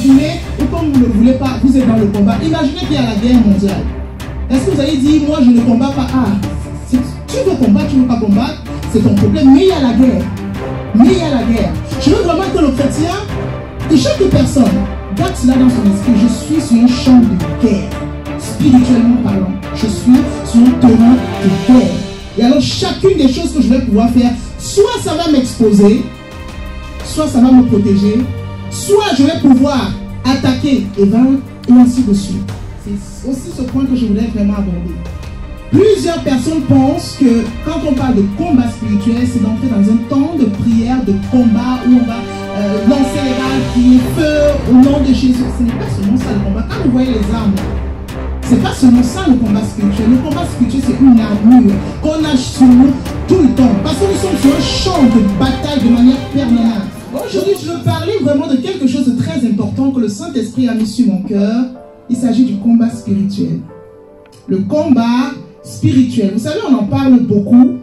voulez ou comme vous ne le voulez pas, vous êtes dans le combat. Imaginez qu'il y a la guerre mondiale. Est-ce que vous allez dire, moi je ne combats pas? Ah, si tu veux combattre, tu ne veux pas combattre, c'est ton problème. Mais il y a la guerre. Mais il y a la guerre. Je veux vraiment que le chrétien, que chaque personne garde cela dans son esprit. Je suis sur un champ de guerre. Spirituellement parlant, je suis sur un terrain de guerre. Et alors chacune des choses que je vais pouvoir faire, soit ça va m'exposer, soit ça va me protéger, soit je vais pouvoir attaquer et vaincre, et ainsi de suite. C'est aussi ce point que je voulais vraiment aborder. Plusieurs personnes pensent que quand on parle de combat spirituel, c'est d'entrer dans un temps de prière, de combat, où on va lancer les balles, crier feu au nom de Jésus. Ce n'est pas seulement ça le combat. Quand vous voyez les armes, c'est pas seulement ça le combat spirituel. Le combat spirituel, c'est une armure qu'on a sur nous tout le temps. Parce que nous sommes sur un champ de bataille de manière permanente. Aujourd'hui, je veux parler vraiment de quelque chose de très important que le Saint-Esprit a mis sur mon cœur. Il s'agit du combat spirituel. Le combat spirituel. Vous savez, on en parle beaucoup.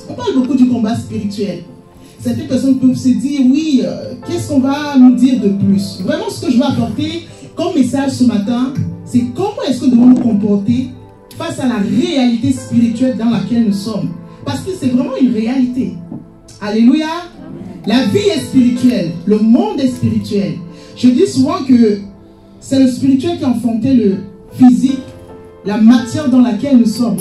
On parle beaucoup du combat spirituel. Certaines personnes peuvent se dire, oui, qu'est-ce qu'on va nous dire de plus? Vraiment, ce que je vais apporter comme message ce matin, c'est comment est-ce que nous devons nous comporter face à la réalité spirituelle dans laquelle nous sommes. Parce que c'est vraiment une réalité. Alléluia. La vie est spirituelle. Le monde est spirituel. Je dis souvent que c'est le spirituel qui a enfanté le physique, la matière dans laquelle nous sommes.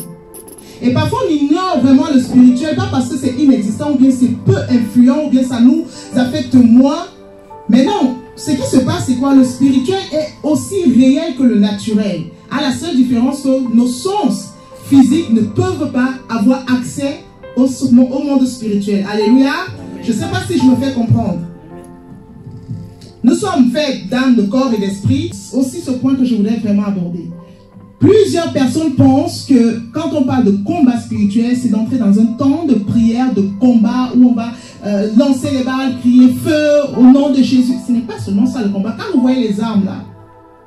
Et parfois on ignore vraiment le spirituel, pas parce que c'est inexistant, ou bien c'est peu influent, ou bien ça nous affecte moins. Mais non, ce qui se passe, c'est quoi? Le spirituel est aussi réel que le naturel. À la seule différence que nos sens physiques ne peuvent pas avoir accès au monde spirituel. Alléluia. Je ne sais pas si je me fais comprendre. Nous sommes faits d'âme, de corps et d'esprit. C'est aussi ce point que je voudrais vraiment aborder. Plusieurs personnes pensent que quand on parle de combat spirituel, c'est d'entrer dans un temps de prière, de combat, où on va lancer les balles, crier feu au nom de Jésus. Ce n'est pas seulement ça le combat. Quand vous voyez les armes là,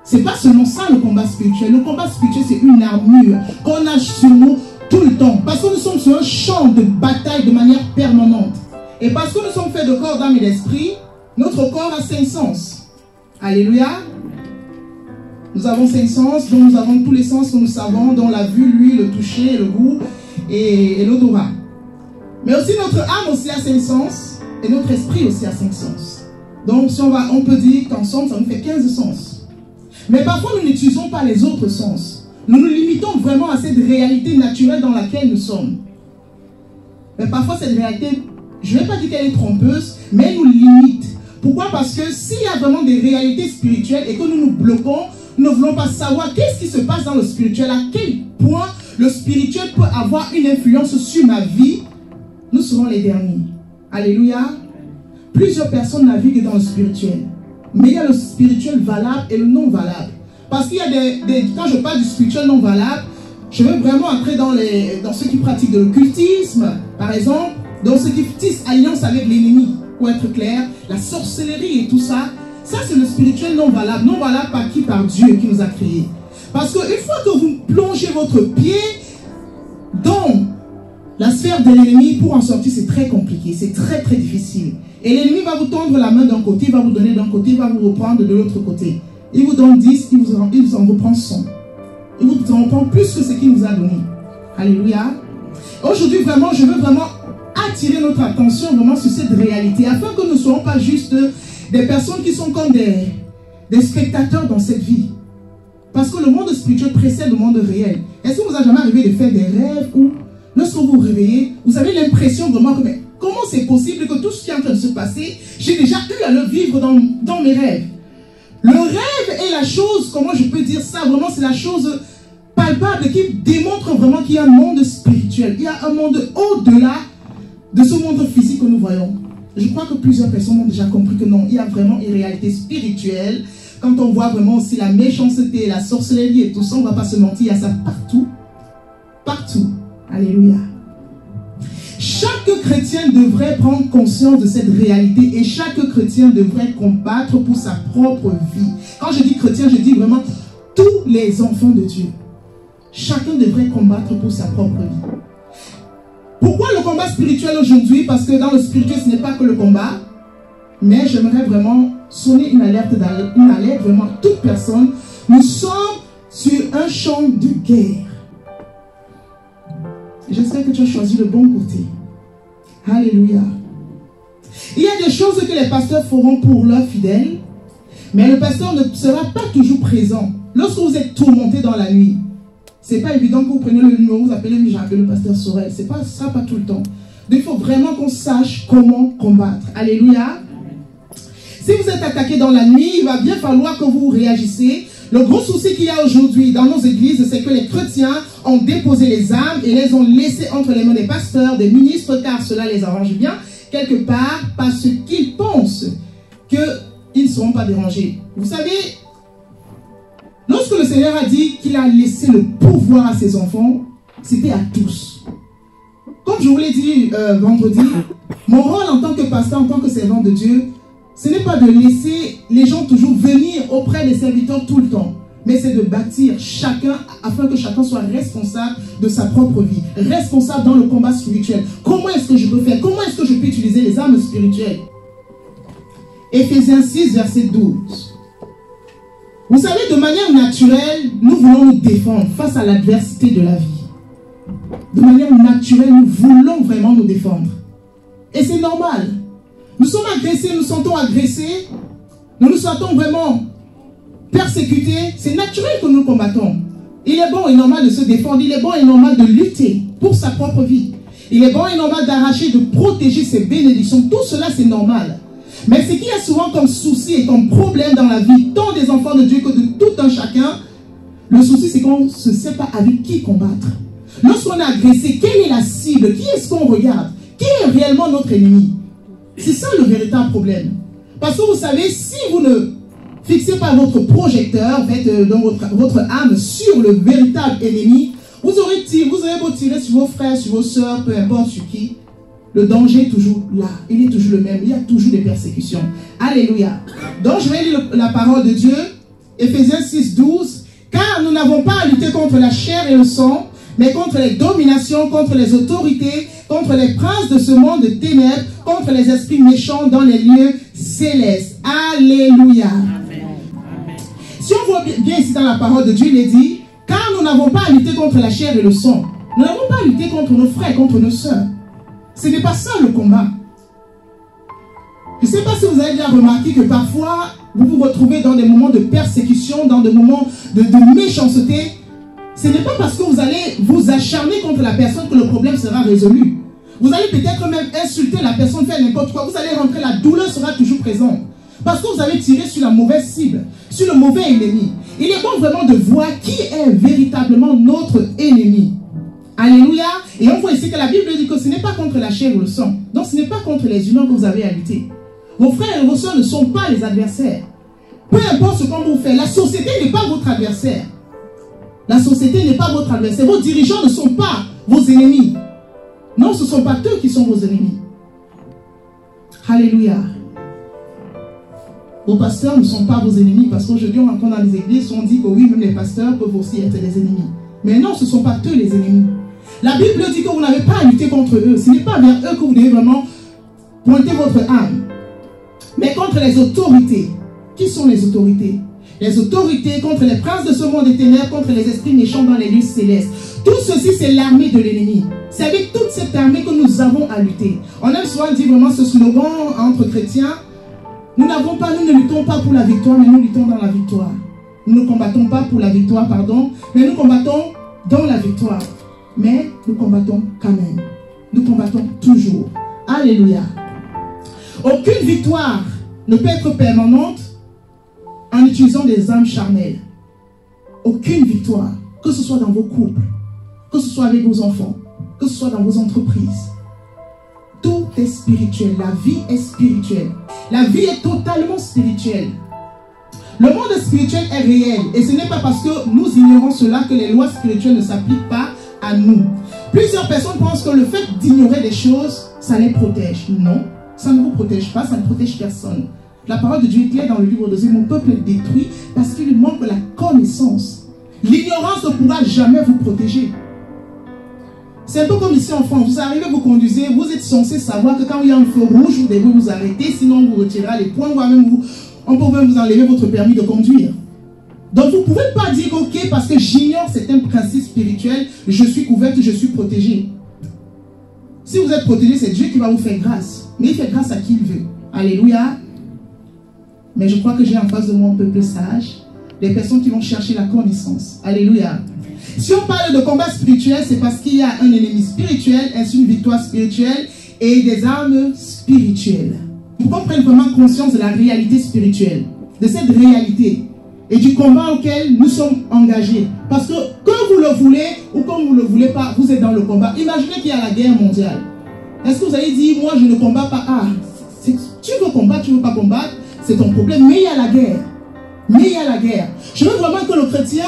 c'est pas seulement ça le combat spirituel. Le combat spirituel, c'est une armure qu'on a sur nous tout le temps. Parce que nous sommes sur un champ de bataille de manière permanente. Et parce que nous sommes faits de corps, d'âme et d'esprit, notre corps a 5 sens. Alléluia. Nous avons 5 sens, dont nous avons tous les sens que nous savons, dont la vue, l'ouïe, le toucher, le goût et l'odorat. Mais aussi notre âme aussi a 5 sens, et notre esprit aussi a 5 sens. Donc si on peut dire qu'ensemble, ça nous fait 15 sens. Mais parfois, nous n'utilisons pas les autres sens. Nous nous limitons vraiment à cette réalité naturelle dans laquelle nous sommes. Mais parfois, cette réalité, je ne vais pas dire qu'elle est trompeuse, mais elle nous limite. Pourquoi? Parce que s'il y a vraiment des réalités spirituelles et que nous nous bloquons, nous ne voulons pas savoir qu'est-ce qui se passe dans le spirituel, à quel point le spirituel peut avoir une influence sur ma vie, nous serons les derniers. Alléluia. Plusieurs personnes naviguent dans le spirituel. Mais il y a le spirituel valable et le non valable. Parce qu'il y a quand je parle du spirituel non valable, je veux vraiment entrer dans ceux qui pratiquent de l'occultisme, par exemple, dans ceux qui tissent alliance avec l'ennemi, pour être clair, la sorcellerie et tout ça. Ça, c'est le spirituel non valable. Non valable par qui? Par Dieu qui nous a créés. Parce qu'une fois que vous plongez votre pied dans la sphère de l'ennemi, pour en sortir, c'est très compliqué. C'est très, très difficile. Et l'ennemi va vous tendre la main d'un côté, il va vous donner d'un côté, il va vous reprendre de l'autre côté. Il vous donne 10, il vous en reprend 100. Il vous en reprend plus que ce qu'il nous a donné. Alléluia. Aujourd'hui, vraiment, je veux vraiment attirer notre attention vraiment sur cette réalité, afin que nous ne soyons pas juste des personnes qui sont comme des spectateurs dans cette vie. Parce que le monde spirituel précède le monde réel. Est-ce que vous avez jamais arrivé de faire des rêves où, lorsque vous vous réveillez, vous avez l'impression vraiment que, mais comment c'est possible que tout ce qui est en train de se passer, j'ai déjà eu à le vivre dans mes rêves. Le rêve est la chose, comment je peux dire ça, vraiment c'est la chose palpable qui démontre vraiment qu'il y a un monde spirituel. Il y a un monde au-delà de ce monde physique que nous voyons. Je crois que plusieurs personnes ont déjà compris que non, il y a vraiment une réalité spirituelle. Quand on voit vraiment aussi la méchanceté, la sorcellerie et tout ça, on ne va pas se mentir, il y a ça partout. Partout. Alléluia. Chaque chrétien devrait prendre conscience de cette réalité et chaque chrétien devrait combattre pour sa propre vie. Quand je dis chrétien, je dis vraiment tous les enfants de Dieu. Chacun devrait combattre pour sa propre vie. Pourquoi le combat spirituel aujourd'hui? Parce que dans le spirituel, ce n'est pas que le combat, mais j'aimerais vraiment sonner une alerte vraiment à toute personne. Nous sommes sur un champ de guerre. J'espère que tu as choisi le bon côté. Alléluia. Il y a des choses que les pasteurs feront pour leurs fidèles, mais le pasteur ne sera pas toujours présent. Lorsque vous êtes tourmenté dans la nuit, ce n'est pas évident que vous preniez le numéro, vous appelez le pasteur Sorel. Ça ne sera pas tout le temps. Donc il faut vraiment qu'on sache comment combattre. Alléluia. Si vous êtes attaqué dans la nuit, il va bien falloir que vous réagissez. Le gros souci qu'il y a aujourd'hui dans nos églises, c'est que les chrétiens ont déposé les armes et les ont laissées entre les mains des pasteurs, des ministres, car cela les arrange bien, quelque part, parce qu'ils pensent qu'ils ne seront pas dérangés. Vous savez, lorsque le Seigneur a dit qu'il a laissé le pouvoir à ses enfants, c'était à tous. Comme je vous l'ai dit vendredi, mon rôle en tant que pasteur, en tant que servant de Dieu, ce n'est pas de laisser les gens toujours venir auprès des serviteurs tout le temps, mais c'est de bâtir chacun afin que chacun soit responsable de sa propre vie, responsable dans le combat spirituel. Comment est-ce que je peux faire? Comment est-ce que je peux utiliser les armes spirituelles? Éphésiens 6, verset 12. Vous savez, de manière naturelle, nous voulons nous défendre face à l'adversité de la vie. De manière naturelle, nous voulons vraiment nous défendre. Et c'est normal. Nous sommes agressés, nous sentons agressés, nous nous sentons vraiment persécutés. C'est naturel que nous combattons. Il est bon et normal de se défendre, il est bon et normal de lutter pour sa propre vie. Il est bon et normal d'arracher, de protéger ses bénédictions. Tout cela, c'est normal. Mais ce qu'il y a souvent comme souci et comme problème dans la vie, tant des enfants de Dieu que de tout un chacun, le souci, c'est qu'on ne se sait pas avec qui combattre. Lorsqu'on est agressé, quelle est la cible? Qui est-ce qu'on regarde? Qui est réellement notre ennemi? C'est ça le véritable problème. Parce que vous savez, si vous ne fixez pas votre projecteur, en fait, dans votre âme sur le véritable ennemi, vous aurez beau tirer sur vos frères, sur vos soeurs, peu importe sur qui, le danger est toujours là. Il est toujours le même. Il y a toujours des persécutions. Alléluia. Donc, je vais lire la parole de Dieu. Éphésiens 6, 12. Car nous n'avons pas à lutter contre la chair et le sang, mais contre les dominations, contre les autorités, contre les princes de ce monde de ténèbres, contre les esprits méchants dans les lieux célestes. Alléluia. Si on voit bien ici dans la parole de Dieu, il est dit, car nous n'avons pas à lutter contre la chair et le sang. Nous n'avons pas à lutter contre nos frères, contre nos sœurs. Ce n'est pas ça le combat. Je ne sais pas si vous avez bien remarqué que parfois, vous vous retrouvez dans des moments de persécution, dans des moments de méchanceté. Ce n'est pas parce que vous allez vous acharner contre la personne que le problème sera résolu. Vous allez peut-être même insulter la personne, faire n'importe quoi. Vous allez rentrer, la douleur sera toujours présente. Parce que vous avez tiré sur la mauvaise cible, sur le mauvais ennemi. Il est bon vraiment de voir qui est véritablement notre ennemi. Alléluia. Et on voit ici que la Bible dit que ce n'est pas contre la chair ou le sang. Donc ce n'est pas contre les humains que vous avez à lutter. Vos frères et vos soeurs ne sont pas les adversaires. Peu importe ce qu'on vous fait, la société n'est pas votre adversaire. La société n'est pas votre adversaire. Vos dirigeants ne sont pas vos ennemis. Non, ce ne sont pas eux qui sont vos ennemis. Alléluia. Vos pasteurs ne sont pas vos ennemis. Parce qu'aujourd'hui, on entend dans les églises, on dit que oui, même les pasteurs peuvent aussi être des ennemis. Mais non, ce ne sont pas eux les ennemis. La Bible dit que vous n'avez pas à lutter contre eux. Ce n'est pas vers eux que vous devez vraiment pointer votre âme. Mais contre les autorités. Qui sont les autorités? Les autorités contre les princes de ce monde des ténèbres, contre les esprits méchants dans les lieux célestes. Tout ceci, c'est l'armée de l'ennemi. C'est avec toute cette armée que nous avons à lutter. On aime souvent dire vraiment ce slogan entre chrétiens. Nous ne luttons pas pour la victoire, mais nous luttons dans la victoire. Nous ne combattons pas pour la victoire, pardon, mais nous combattons dans la victoire. Mais nous combattons quand même. Nous combattons toujours. Alléluia. Aucune victoire ne peut être permanente en utilisant des armes charnelles. Aucune victoire, que ce soit dans vos couples, que ce soit avec vos enfants, que ce soit dans vos entreprises. Tout est spirituel. La vie est spirituelle. La vie est totalement spirituelle. Le monde spirituel est réel. Et ce n'est pas parce que nous ignorons cela que les lois spirituelles ne s'appliquent pas à nous. Plusieurs personnes pensent que le fait d'ignorer des choses, ça les protège. Non, ça ne vous protège pas, ça ne protège personne. La parole de Dieu est claire dans le livre d'Osée. Mon peuple est détruit parce qu'il lui manque la connaissance. L'ignorance ne pourra jamais vous protéger. C'est un peu comme ici en France. Vous arrivez, vous conduisez, vous êtes censé savoir que quand il y a un feu rouge, vous devez vous arrêter, sinon on vous retirera les points, voire même on peut même vous enlever votre permis de conduire. Donc vous ne pouvez pas dire, ok, parce que j'ignore certains principes spirituels, je suis couverte, je suis protégée. Si vous êtes protégé, c'est Dieu qui va vous faire grâce. Mais il fait grâce à qui il veut. Alléluia. Mais je crois que j'ai en face de moi un peuple sage, des personnes qui vont chercher la connaissance. Alléluia. Si on parle de combat spirituel, c'est parce qu'il y a un ennemi spirituel, ainsi une victoire spirituelle et des armes spirituelles. Pour qu'on prenne vraiment conscience de la réalité spirituelle, de cette réalité et du combat auquel nous sommes engagés. Parce que quand vous le voulez ou quand vous ne le voulez pas, vous êtes dans le combat. Imaginez qu'il y a la guerre mondiale. Est-ce que vous allez dire, moi je ne combats pas? Ah, tu veux combattre, tu ne veux pas combattre, c'est ton problème. Mais il y a la guerre. Mais il y a la guerre. Je veux vraiment que le chrétien,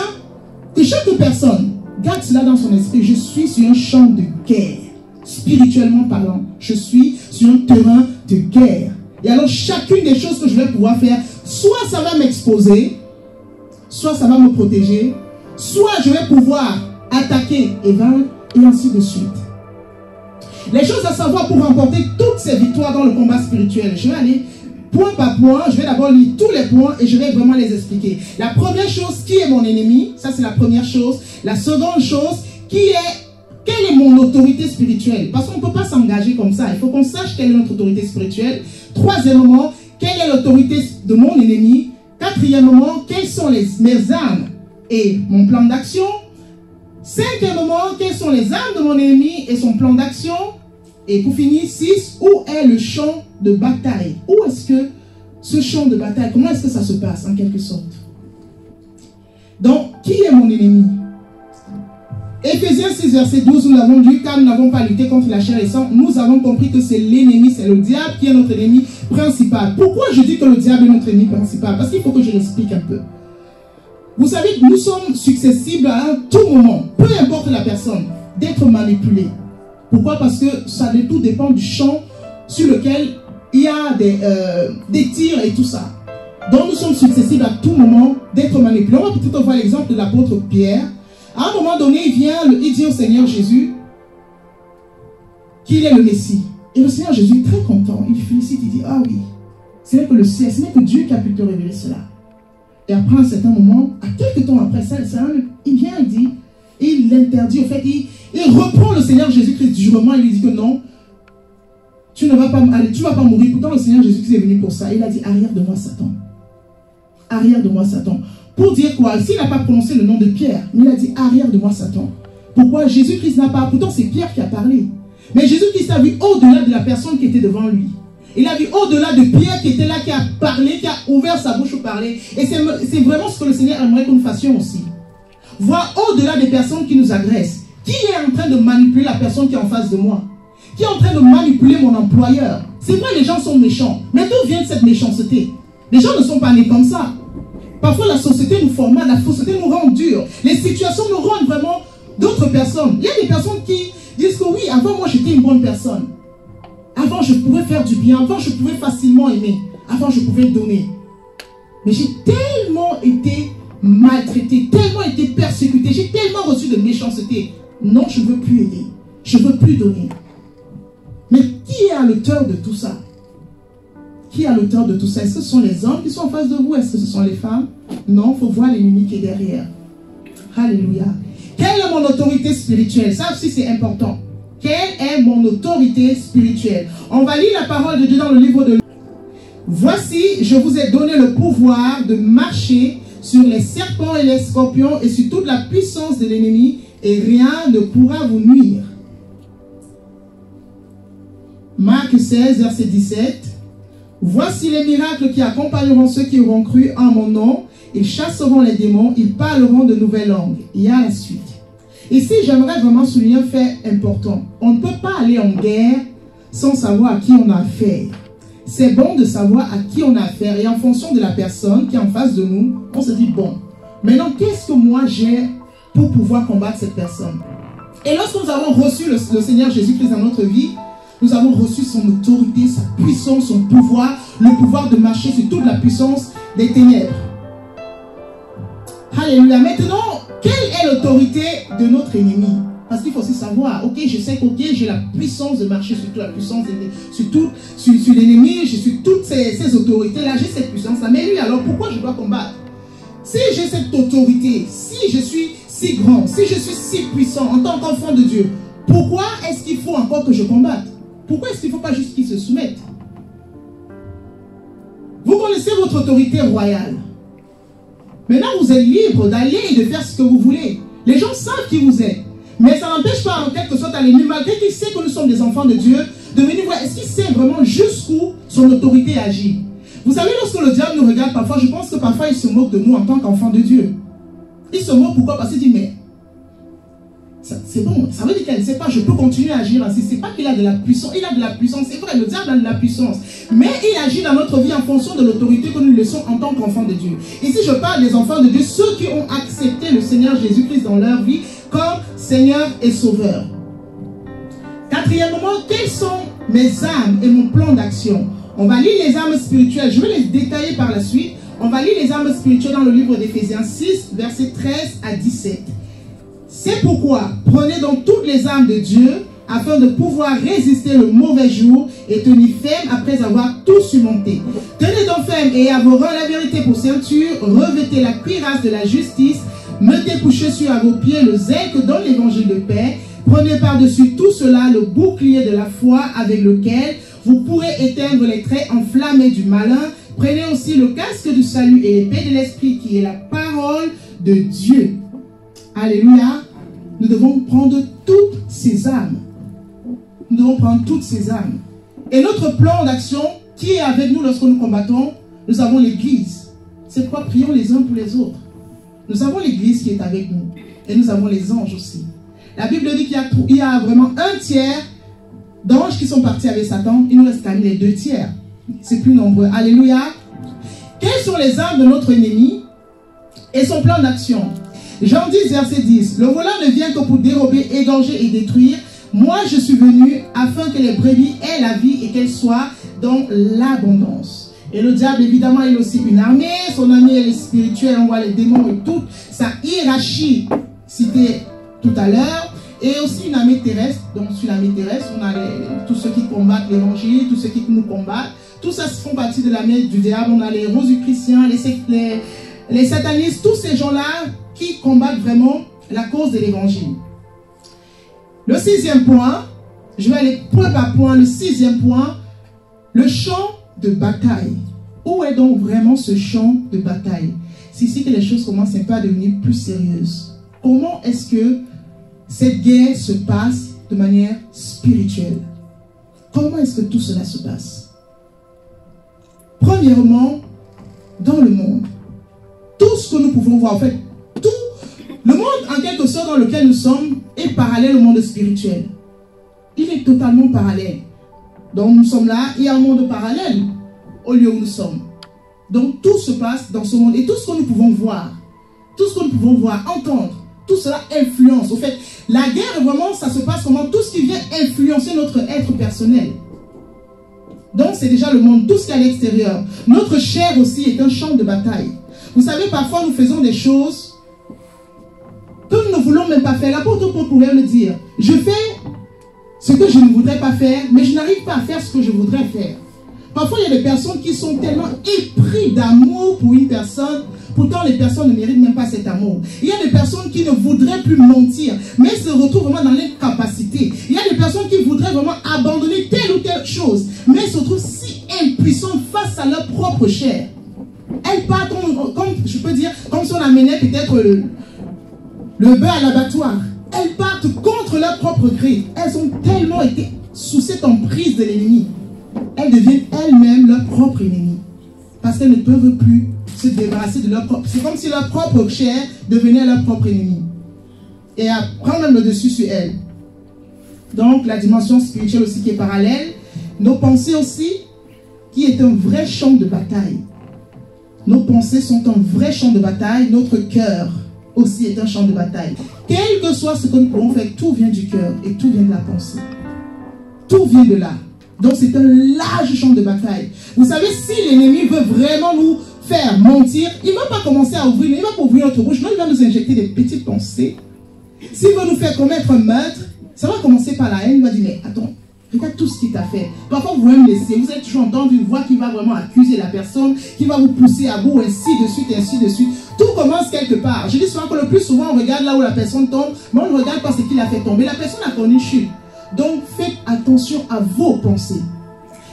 que chaque personne garde cela dans son esprit. Je suis sur un champ de guerre. Spirituellement parlant, je suis sur un terrain de guerre. Et alors chacune des choses que je vais pouvoir faire, soit ça va m'exposer, soit ça va me protéger, soit je vais pouvoir attaquer et vaincre, et ainsi de suite. Les choses à savoir pour remporter toutes ces victoires dans le combat spirituel. Je vais aller point par point, je vais d'abord lire tous les points et je vais vraiment les expliquer. La première chose, qui est mon ennemi? Ça c'est la première chose. La seconde chose, quelle est mon autorité spirituelle? Parce qu'on ne peut pas s'engager comme ça. Il faut qu'on sache quelle est notre autorité spirituelle. Troisièmement, quelle est l'autorité de mon ennemi? Quatrièmement, quelles sont mes armes et mon plan d'action? Cinquièmement, quelles sont les armes de mon ennemi et son plan d'action? Et pour finir, 6, où est le champ de bataille? Où est-ce que ce champ de bataille, comment est-ce que ça se passe en quelque sorte? Donc, qui est mon ennemi? Éphésiens 6, verset 12, nous l'avons dit, car nous n'avons pas lutté contre la chair et le sang, nous avons compris que c'est l'ennemi, c'est le diable qui est notre ennemi principal. Pourquoi je dis que le diable est notre ennemi principal? Parce qu'il faut que je l'explique un peu. Vous savez que nous sommes susceptibles à tout moment, peu importe la personne, d'être manipulés. Pourquoi? Parce que ça tout dépend du champ sur lequel il y a des tirs et tout ça. Donc nous sommes susceptibles à tout moment d'être manipulés. On va peut-être voir l'exemple de l'apôtre Pierre. À un moment donné, il dit au Seigneur Jésus qu'il est le Messie. Et le Seigneur Jésus est très content. Il félicite, il dit, ah oui, ce n'est que le ciel, ce n'est que Dieu qui a pu te révéler cela. Et après un certain moment, à quelques temps après ça, il vient, il dit, et il l'interdit, au fait, il reprend le Seigneur Jésus-Christ durement, il lui dit que non, tu ne vas pas aller, tu ne vas pas mourir. Pourtant, le Seigneur Jésus-Christ est venu pour ça. Il a dit, arrière de moi, Satan. Arrière de moi, Satan. Pour dire quoi? S'il n'a pas prononcé le nom de Pierre, mais il a dit, arrière de moi, Satan. Pourquoi? Jésus-Christ n'a pas, pourtant c'est Pierre qui a parlé. Mais Jésus-Christ a vu au-delà de la personne qui était devant lui. Il a vu au-delà de Pierre qui était là, qui a parlé, qui a ouvert sa bouche pour parler. Et c'est vraiment ce que le Seigneur aimerait que nous fassions aussi. Voir au-delà des personnes qui nous agressent. Qui est en train de manipuler la personne qui est en face de moi? Qui est en train de manipuler mon employeur? C'est vrai, les gens sont méchants. Mais d'où vient cette méchanceté? Les gens ne sont pas nés comme ça. Parfois, la société nous formate, la société nous rend durs. Les situations nous rendent vraiment d'autres personnes. Il y a des personnes qui disent que oui, avant moi, j'étais une bonne personne. Avant, je pouvais faire du bien. Avant, je pouvais facilement aimer. Avant, je pouvais donner. Mais j'ai tellement été maltraité, tellement été persécuté, j'ai tellement reçu de méchanceté. Non, je ne veux plus aider. Je ne veux plus donner. Mais qui est à l'auteur de tout ça? Qui est à l'auteur de tout ça? Est-ce que ce sont les hommes qui sont en face de vous? Est-ce que ce sont les femmes? Non, il faut voir l'ennemi qui est derrière. Alléluia. Quelle est mon autorité spirituelle? Ça aussi, c'est important. Quelle est mon autorité spirituelle? On va lire la parole de Dieu dans le livre de... Voici, je vous ai donné le pouvoir de marcher sur les serpents et les scorpions et sur toute la puissance de l'ennemi, et rien ne pourra vous nuire. Marc 16, verset 17. Voici les miracles qui accompagneront ceux qui auront cru en mon nom. Ils chasseront les démons, ils parleront de nouvelles langues. Il y a la suite. Ici, j'aimerais vraiment souligner un fait important. On ne peut pas aller en guerre sans savoir à qui on a affaire. C'est bon de savoir à qui on a affaire. Et en fonction de la personne qui est en face de nous, on se dit, bon, maintenant, qu'est-ce que moi j'ai pour pouvoir combattre cette personne? Et lorsque nous avons reçu le Seigneur Jésus-Christ dans notre vie, nous avons reçu son autorité, sa puissance, son pouvoir, le pouvoir de marcher sur toute la puissance des ténèbres. Alléluia. Maintenant, quelle est l'autorité de notre ennemi? Parce qu'il faut aussi savoir, ok, je sais que j'ai la puissance de marcher sur toute la puissance, sur l'ennemi, je suis toutes ces autorités-là, j'ai cette puissance-là. Mais lui, alors pourquoi je dois combattre? Si j'ai cette autorité, si je suis si grand, si je suis si puissant en tant qu'enfant de Dieu, pourquoi est-ce qu'il faut encore que je combatte? Pourquoi est-ce qu'il ne faut pas juste qu'il se soumette? Vous connaissez votre autorité royale. Maintenant, vous êtes libre d'aller et de faire ce que vous voulez. Les gens savent qui vous êtes. Mais ça n'empêche pas, en quelque sorte, à l'ennemi, malgré qu'il sait que nous sommes des enfants de Dieu, de venir voir, est-ce qu'il sait vraiment jusqu'où son autorité agit? Vous savez, lorsque le diable nous regarde parfois, je pense que parfois il se moque de nous en tant qu'enfants de Dieu. Il se moque pourquoi? Parce qu'il dit, mais c'est bon, ça veut dire qu'elle ne sait pas, je peux continuer à agir ainsi. C'est pas qu'il a de la puissance, il a de la puissance, c'est vrai, le diable a de la puissance. Mais il agit dans notre vie en fonction de l'autorité que nous laissons en tant qu'enfants de Dieu. Ici, je parle des enfants de Dieu, ceux qui ont accepté le Seigneur Jésus-Christ dans leur vie comme Seigneur et Sauveur. Quatrièmement, quelles sont mes armes et mon plan d'action? On va lire les armes spirituelles, je vais les détailler par la suite. On va lire les armes spirituelles dans le livre d'Éphésiens 6, versets 13 à 17. C'est pourquoi, prenez donc toutes les armes de Dieu, afin de pouvoir résister le mauvais jour et tenir ferme après avoir tout surmonté. Tenez donc ferme et à vos rangs la vérité pour ceinture, revêtez la cuirasse de la justice, mettez pour chaussures à vos pieds le zèle que donne l'évangile de paix, prenez par-dessus tout cela le bouclier de la foi avec lequel vous pourrez éteindre les traits enflammés du malin. Prenez aussi le casque du salut et l'épée de l'esprit qui est la parole de Dieu. Alléluia. Nous devons prendre toutes ces armes. Nous devons prendre toutes ces armes. Et notre plan d'action, qui est avec nous lorsque nous combattons? Nous avons l'Église. C'est pourquoi prions les uns pour les autres. Nous avons l'Église qui est avec nous. Et nous avons les anges aussi. La Bible dit qu'il y a vraiment un tiers d'anges qui sont partis avec Satan. Il nous reste quand même les 2 tiers. C'est plus nombreux. Alléluia. Quelles sont les armes de notre ennemi et son plan d'action? Jean 10, verset 10. Le voleur ne vient que pour dérober, égorger et détruire. Moi, je suis venu afin que les brebis aient la vie et qu'elles soient dans l'abondance. Et le diable, évidemment, il a aussi une armée. Son armée, elle est spirituelle. On voit les démons et toute sa hiérarchie citée tout à l'heure. Et aussi une armée terrestre. Donc, sur l'armée terrestre, on a tous ceux qui combattent l'évangile, tous ceux qui nous combattent. Tout ça font partie de l'armée du diable. On a les rosicruciens, les satanistes, tous ces gens-là qui combattent vraiment la cause de l'évangile. Le 6e point, je vais aller point par point. Le 6e point, le champ de bataille. Où est donc vraiment ce champ de bataille? C'est ici que les choses commencent un peu à devenir plus sérieuses. Comment est-ce que cette guerre se passe de manière spirituelle? Comment est-ce que tout cela se passe? Premièrement, dans le monde. Tout ce que nous pouvons voir, en fait, tout le monde en quelque sorte dans lequel nous sommes est parallèle au monde spirituel. Il est totalement parallèle. Donc nous sommes là, il y a un monde parallèle au lieu où nous sommes. Donc tout se passe dans ce monde. Et tout ce que nous pouvons voir, tout ce que nous pouvons voir, entendre, tout cela influence. Au fait, la guerre, vraiment, ça se passe comment? Tout ce qui vient influencer notre être personnel. Donc c'est déjà le monde, tout ce qui est à l'extérieur. Notre chair aussi est un champ de bataille. Vous savez, parfois nous faisons des choses que nous ne voulons même pas faire. L'apôtre Paul pourrait le dire. Je fais ce que je ne voudrais pas faire, mais je n'arrive pas à faire ce que je voudrais faire. Parfois, il y a des personnes qui sont tellement épris d'amour pour une personne, pourtant les personnes ne méritent même pas cet amour. Il y a des personnes qui ne voudraient plus mentir, mais se retrouvent vraiment dans l'incapacité. Il y a des personnes qui voudraient vraiment abandonner telle ou telle chose, mais se retrouvent si impuissantes face à leur propre chair. Elles partent comme je peux dire, comme si on amenait peut-être le bœuf à l'abattoir. Elles partent contre leur propre gré. Elles ont tellement été sous cette emprise de l'ennemi. Elles deviennent elles-mêmes leur propre ennemi. Parce qu'elles ne peuvent plus se débarrasser de leur propre... C'est comme si leur propre chair devenait leur propre ennemi. Et à prendre le dessus sur elles. Donc la dimension spirituelle aussi qui est parallèle. Nos pensées aussi, qui est un vrai champ de bataille. Nos pensées sont un vrai champ de bataille. Notre cœur aussi est un champ de bataille. Quel que soit ce que nous pouvons faire, tout vient du cœur et tout vient de la pensée. Tout vient de là. Donc c'est un large champ de bataille. Vous savez, si l'ennemi veut vraiment nous faire mentir, il ne va pas commencer à ouvrir, il ne va pas ouvrir notre bouche, non, il va nous injecter des petites pensées. S'il veut nous faire commettre un meurtre, ça va commencer par la haine. Il va dire, mais attends, regarde tout ce qu'il t'a fait. Parfois, vous pouvez me laisser. Vous êtes toujours entendre une voix qui va vraiment accuser la personne, qui va vous pousser à bout, ainsi de suite, ainsi de suite. Tout commence quelque part. Je dis souvent que le plus souvent, on regarde là où la personne tombe, mais on ne regarde pas ce qu'il a fait tomber. La personne a connu une chute. Donc, faites attention à vos pensées.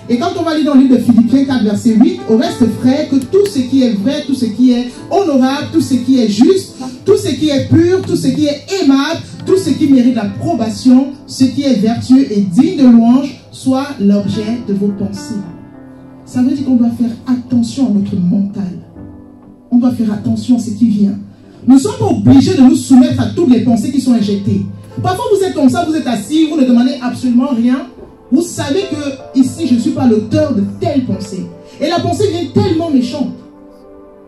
Et quand on va lire dans le livre de Philippiens 4, verset 8, au reste, frère, que tout ce qui est vrai, tout ce qui est honorable, tout ce qui est juste, tout ce qui est pur, tout ce qui est aimable, tout ce qui mérite l'approbation, ce qui est vertueux et digne de louange, soit l'objet de vos pensées. Ça veut dire qu'on doit faire attention à notre mental. On doit faire attention à ce qui vient. Nous ne sommes pas obligés de nous soumettre à toutes les pensées qui sont injectées. Parfois, vous êtes comme ça, vous êtes assis, vous ne demandez absolument rien. Vous savez que ici, je ne suis pas l'auteur de telle pensée. Et la pensée vient tellement méchante.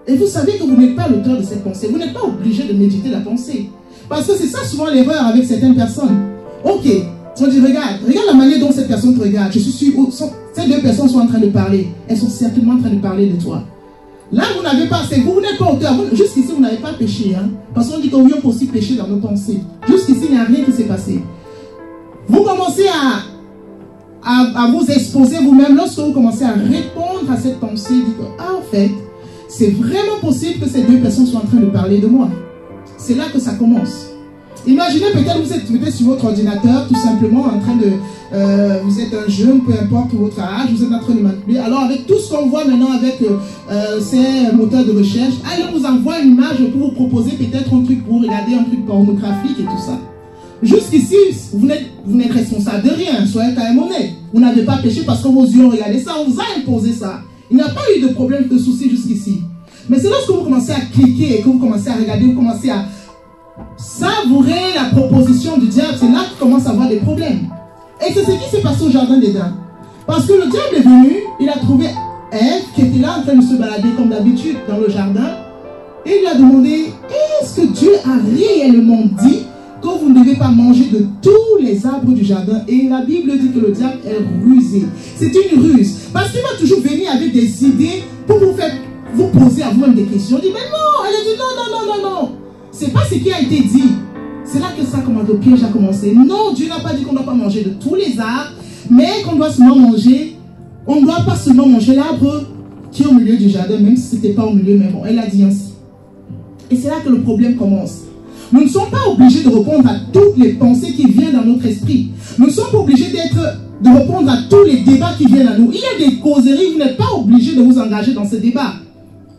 Et vous savez que vous n'êtes pas l'auteur de cette pensée. Vous n'êtes pas obligé de méditer la pensée. Parce que c'est ça souvent l'erreur avec certaines personnes. Ok, on dit, regarde la manière dont cette personne te regarde. Je suis sûr, ces deux personnes sont en train de parler. Elles sont certainement en train de parler de toi. Là, vous n'avez pas, vous n'êtes pas auteur. Jusqu'ici, vous n'avez pas péché. Hein? Parce qu'on dit que oui, on peut aussi pécher dans nos pensées. Jusqu'ici, il n'y a rien qui s'est passé. Vous commencez à vous exposer vous-même. Lorsque vous commencez à répondre à cette pensée, dites que, ah, en fait, c'est vraiment possible que ces deux personnes soient en train de parler de moi. C'est là que ça commence. Imaginez peut-être vous êtes peut-être sur votre ordinateur, tout simplement en train de... vous êtes un jeune, peu importe votre âge, vous êtes en train de manipuler. Alors avec tout ce qu'on voit maintenant avec ces moteurs de recherche, alors on vous envoie une image pour vous proposer peut-être un truc pour regarder, un truc pornographique et tout ça. Jusqu'ici, vous n'êtes responsable de rien, soyez quand même honnête. Vous n'avez pas péché parce que vos yeux ont regardé ça, on vous a imposé ça. Il n'y a pas eu de problème, de souci jusqu'ici. Mais c'est lorsque vous commencez à cliquer et que vous commencez à regarder, vous commencez à savourer la proposition du diable, c'est là qu'il commence à avoir des problèmes. Et c'est ce qui s'est passé au jardin d'Éden. Parce que le diable est venu, il a trouvé Ève qui était là en train de se balader comme d'habitude dans le jardin. Et il lui a demandé, est-ce que Dieu a réellement dit que vous ne devez pas manger de tous les arbres du jardin? Et la Bible dit que le diable est rusé. C'est une ruse. Parce qu'il va toujours venir avec des idées pour vous poser à vous-même des questions. Il dit, mais non, elle a dit non. C'est pas ce qui a été dit. C'est là que ça, comme le piège a commencé. Non, Dieu n'a pas dit qu'on ne doit pas manger de tous les arbres, mais qu'on doit seulement manger. On ne doit pas seulement manger l'arbre qui est au milieu du jardin, même si ce n'était pas au milieu, mais bon, elle a dit ainsi. Et c'est là que le problème commence. Nous ne sommes pas obligés de répondre à toutes les pensées qui viennent dans notre esprit. Nous ne sommes pas obligés de répondre à tous les débats qui viennent à nous. Il y a des causeries, vous n'êtes pas obligés de vous engager dans ces débats.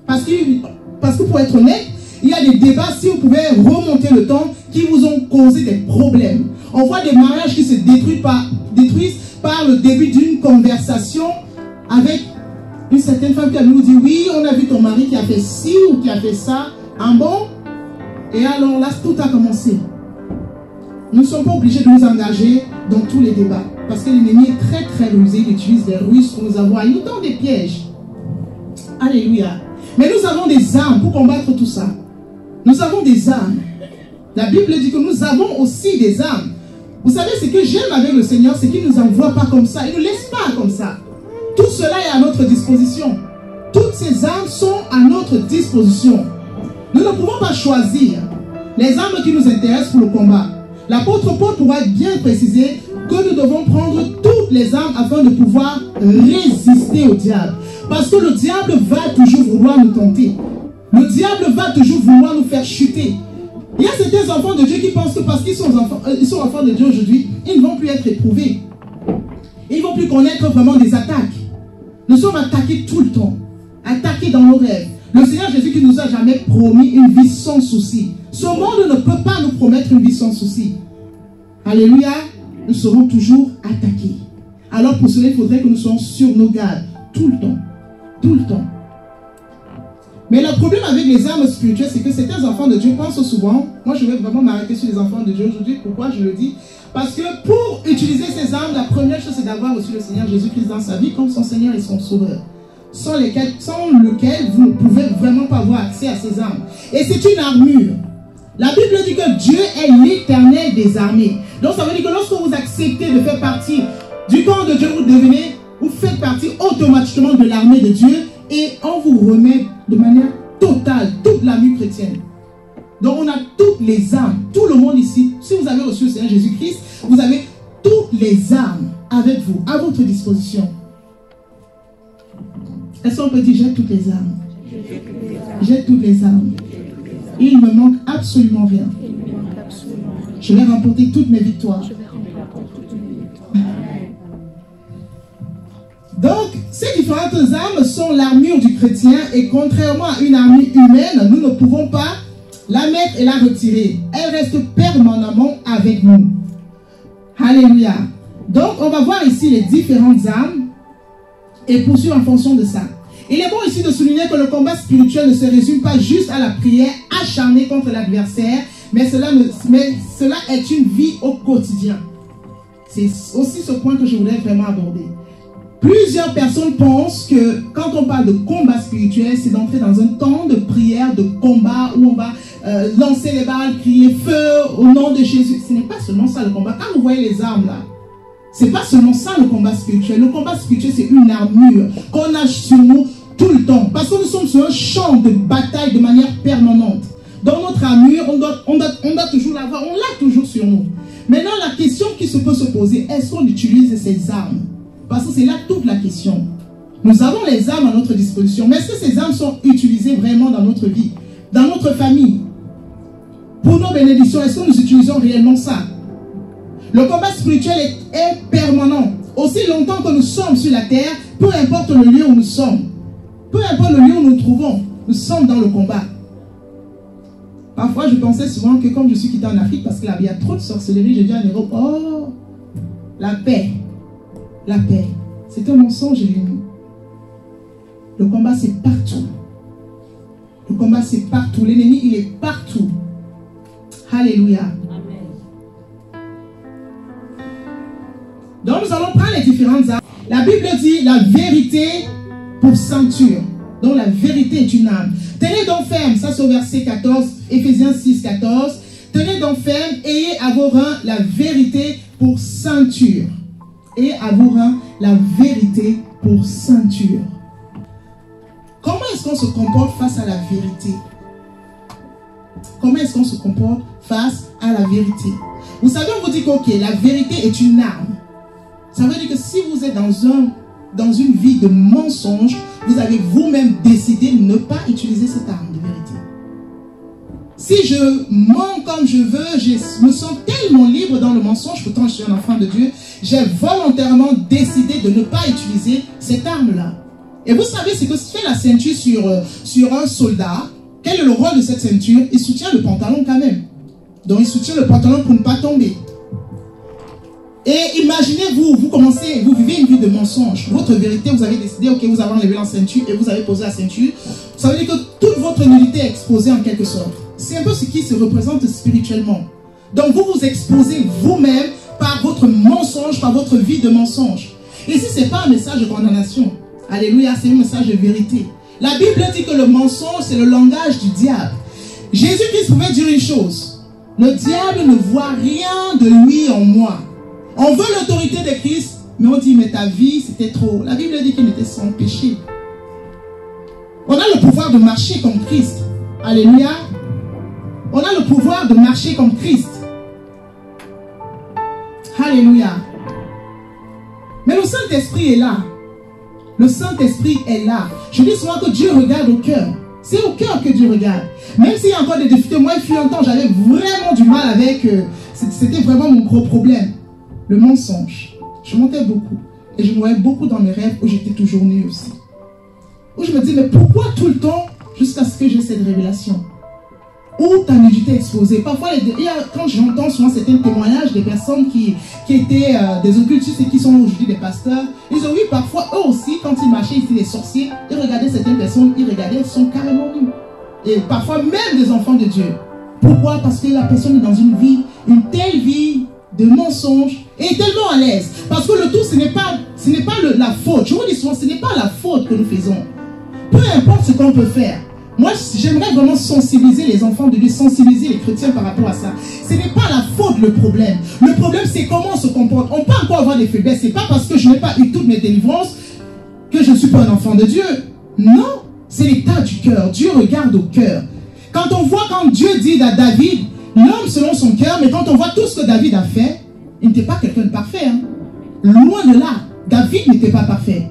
Parce que pour être honnête, il y a des débats, si vous pouvez remonter le temps, qui vous ont causé des problèmes. On voit des mariages qui se détruisent par le début d'une conversation avec une certaine femme qui nous dit, oui, on a vu ton mari qui a fait ci ou qui a fait ça. Ah bon? Et alors là, tout a commencé. Nous ne sommes pas obligés de nous engager dans tous les débats. Parce que l'ennemi est très très rusé, il utilise des ruses pour nous avoir. Il nous donne des pièges. Alléluia. Mais nous avons des armes pour combattre tout ça. Nous avons des armes. La Bible dit que nous avons aussi des armes. Vous savez, ce que j'aime avec le Seigneur, c'est qu'il ne nous envoie pas comme ça. Il ne nous laisse pas comme ça. Tout cela est à notre disposition. Toutes ces armes sont à notre disposition. Nous ne pouvons pas choisir les armes qui nous intéressent pour le combat. L'apôtre Paul pourra bien préciser que nous devons prendre toutes les armes afin de pouvoir résister au diable. Parce que le diable va toujours vouloir nous tenter. Le diable va toujours vouloir nous faire chuter. Il y a certains enfants de Dieu qui pensent que parce qu'ils sont enfants de Dieu aujourd'hui, ils ne vont plus être éprouvés. Ils ne vont plus connaître vraiment des attaques. Nous sommes attaqués tout le temps. Attaqués dans nos rêves. Le Seigneur Jésus qui nous a jamais promis une vie sans souci. Ce monde ne peut pas nous promettre une vie sans souci. Alléluia. Nous serons toujours attaqués. Alors pour cela, il faudrait que nous soyons sur nos gardes. Tout le temps. Tout le temps. Mais le problème avec les armes spirituelles, c'est que certains enfants de Dieu pensent souvent, moi je vais vraiment m'arrêter sur les enfants de Dieu aujourd'hui. Pourquoi je le dis? Parce que pour utiliser ces armes, la première chose c'est d'avoir reçu le Seigneur Jésus-Christ dans sa vie comme son Seigneur et son Sauveur. Sans lequel vous ne pouvez vraiment pas avoir accès à ces armes. Et c'est une armure. La Bible dit que Dieu est l'Éternel des armées. Donc ça veut dire que lorsque vous acceptez de faire partie du camp de Dieu, vous faites partie automatiquement de l'armée de Dieu et on vous remet de manière totale toute l'armure chrétienne. Donc on a toutes les armes, tout le monde ici. Si Seigneur Jésus-Christ, vous avez toutes les armes avec vous, à votre disposition. Est-ce qu'on peut dire j'ai toutes les armes? J'ai toutes les armes. Il ne me manque absolument rien. Je vais remporter toutes mes victoires. Donc, ces différentes armes sont l'armure du chrétien et contrairement à une armure humaine, nous ne pouvons pas la mettre et la retirer. Elle reste permanemment avec nous. Alléluia. Donc, on va voir ici les différentes armes et poursuivre en fonction de ça. Il est bon ici de souligner que le combat spirituel ne se résume pas juste à la prière acharnée contre l'adversaire, mais cela est une vie au quotidien. C'est aussi ce point que je voudrais vraiment aborder. Plusieurs personnes pensent que quand on parle de combat spirituel, c'est d'entrer dans un temps de prière, de combat, où on va lancer les balles, crier feu au nom de Jésus. Ce n'est pas seulement ça le combat. Quand vous voyez les armes là, c'est pas seulement ça le combat spirituel. Le combat spirituel, c'est une armure qu'on a sur nous tout le temps. Parce que nous sommes sur un champ de bataille de manière permanente. Dans notre armure, on doit toujours l'avoir, on l'a toujours sur nous. Maintenant, la question qui se peut se poser, est-ce qu'on utilise ces armes? Parce que c'est là toute la question. Nous avons les armes à notre disposition, mais est-ce que ces armes sont utilisées vraiment dans notre vie, dans notre famille? Pour nos bénédictions, est-ce que nous utilisons réellement ça? Le combat spirituel est permanent. Aussi longtemps que nous sommes sur la terre, peu importe le lieu où nous sommes, peu importe le lieu où nous nous trouvons, nous sommes dans le combat. Parfois, je pensais souvent que comme je suis quitté en Afrique, parce qu'il y a trop de sorcellerie, je dis à Nero, oh, la paix. La paix. C'est un mensonge, l'ennemi. Le combat, c'est partout. Le combat, c'est partout. L'ennemi, il est partout. Alléluia. Donc, nous allons prendre les différentes armes. La Bible dit la vérité pour ceinture. Donc, la vérité est une arme. Tenez donc ferme, ça c'est au verset 14, Éphésiens 6, 14. Tenez donc ferme, ayez à vos reins la vérité pour ceinture. Et à vos reins la vérité pour ceinture. Comment est-ce qu'on se comporte face à la vérité? Comment est-ce qu'on se comporte face à la vérité? Vous savez, on vous dit que okay, la vérité est une arme. Ça veut dire que si vous êtes dans une vie de mensonge, vous avez vous-même décidé de ne pas utiliser cette arme de vérité. Si je mens comme je veux, je me sens tellement libre dans le mensonge, pourtant je suis un enfant de Dieu, j'ai volontairement décidé de ne pas utiliser cette arme-là. Et vous savez ce que fait la ceinture sur un soldat. Quel est le rôle de cette ceinture? Il soutient le pantalon quand même. Donc il soutient le pantalon pour ne pas tomber. Et imaginez, vous vivez une vie de mensonge. Votre vérité, vous avez décidé, ok, vous avez enlevé la ceinture et vous avez posé la ceinture. Ça veut dire que toute votre nullité est exposée en quelque sorte. C'est un peu ce qui se représente spirituellement. Donc vous vous exposez vous-même par votre mensonge, par votre vie de mensonge. Ici, ce n'est pas un message de condamnation. Alléluia, c'est un message de vérité. La Bible dit que le mensonge, c'est le langage du diable. Jésus-Christ pouvait dire une chose. Le diable ne voit rien de lui en moi. On veut l'autorité de Christ, mais on dit, mais ta vie, c'était trop. La Bible dit qu'il était sans péché. On a le pouvoir de marcher comme Christ. Alléluia. On a le pouvoir de marcher comme Christ. Alléluia. Mais le Saint-Esprit est là. Le Saint-Esprit est là. Je dis souvent que Dieu regarde au cœur. C'est au cœur que Dieu regarde. Même s'il y a encore des difficultés, moi, il fut un temps, j'avais vraiment du mal avec... C'était vraiment mon gros problème. Le mensonge. Je mentais beaucoup. Et je me voyais beaucoup dans mes rêves où j'étais toujours nue aussi. Où je me disais, mais pourquoi tout le temps jusqu'à ce que j'ai cette révélation? Où ta nudité est exposée. Parfois, quand j'entends souvent certains témoignages des personnes qui étaient des occultistes et qui sont aujourd'hui des pasteurs, ils ont vu parfois, eux aussi, quand ils marchaient ici, les sorciers, ils regardaient certaines personnes, ils sont carrément nus. Et parfois même des enfants de Dieu. Pourquoi? Parce que la personne est dans une telle vie de mensonges, et est tellement à l'aise. Parce que le tout, ce n'est pas la faute. Je vous dis souvent, ce n'est pas la faute que nous faisons. Peu importe ce qu'on peut faire. Moi, j'aimerais vraiment sensibiliser les enfants de Dieu, sensibiliser les chrétiens par rapport à ça. Ce n'est pas la faute le problème. Le problème, c'est comment on se comporte. On peut encore avoir des faiblesses. Ce n'est pas parce que je n'ai pas eu toutes mes délivrances que je ne suis pas un enfant de Dieu. Non, c'est l'état du cœur. Dieu regarde au cœur. Quand Dieu dit à David, l'homme selon son cœur, mais quand on voit tout ce que David a fait, il n'était pas quelqu'un de parfait. Hein. Loin de là, David n'était pas parfait.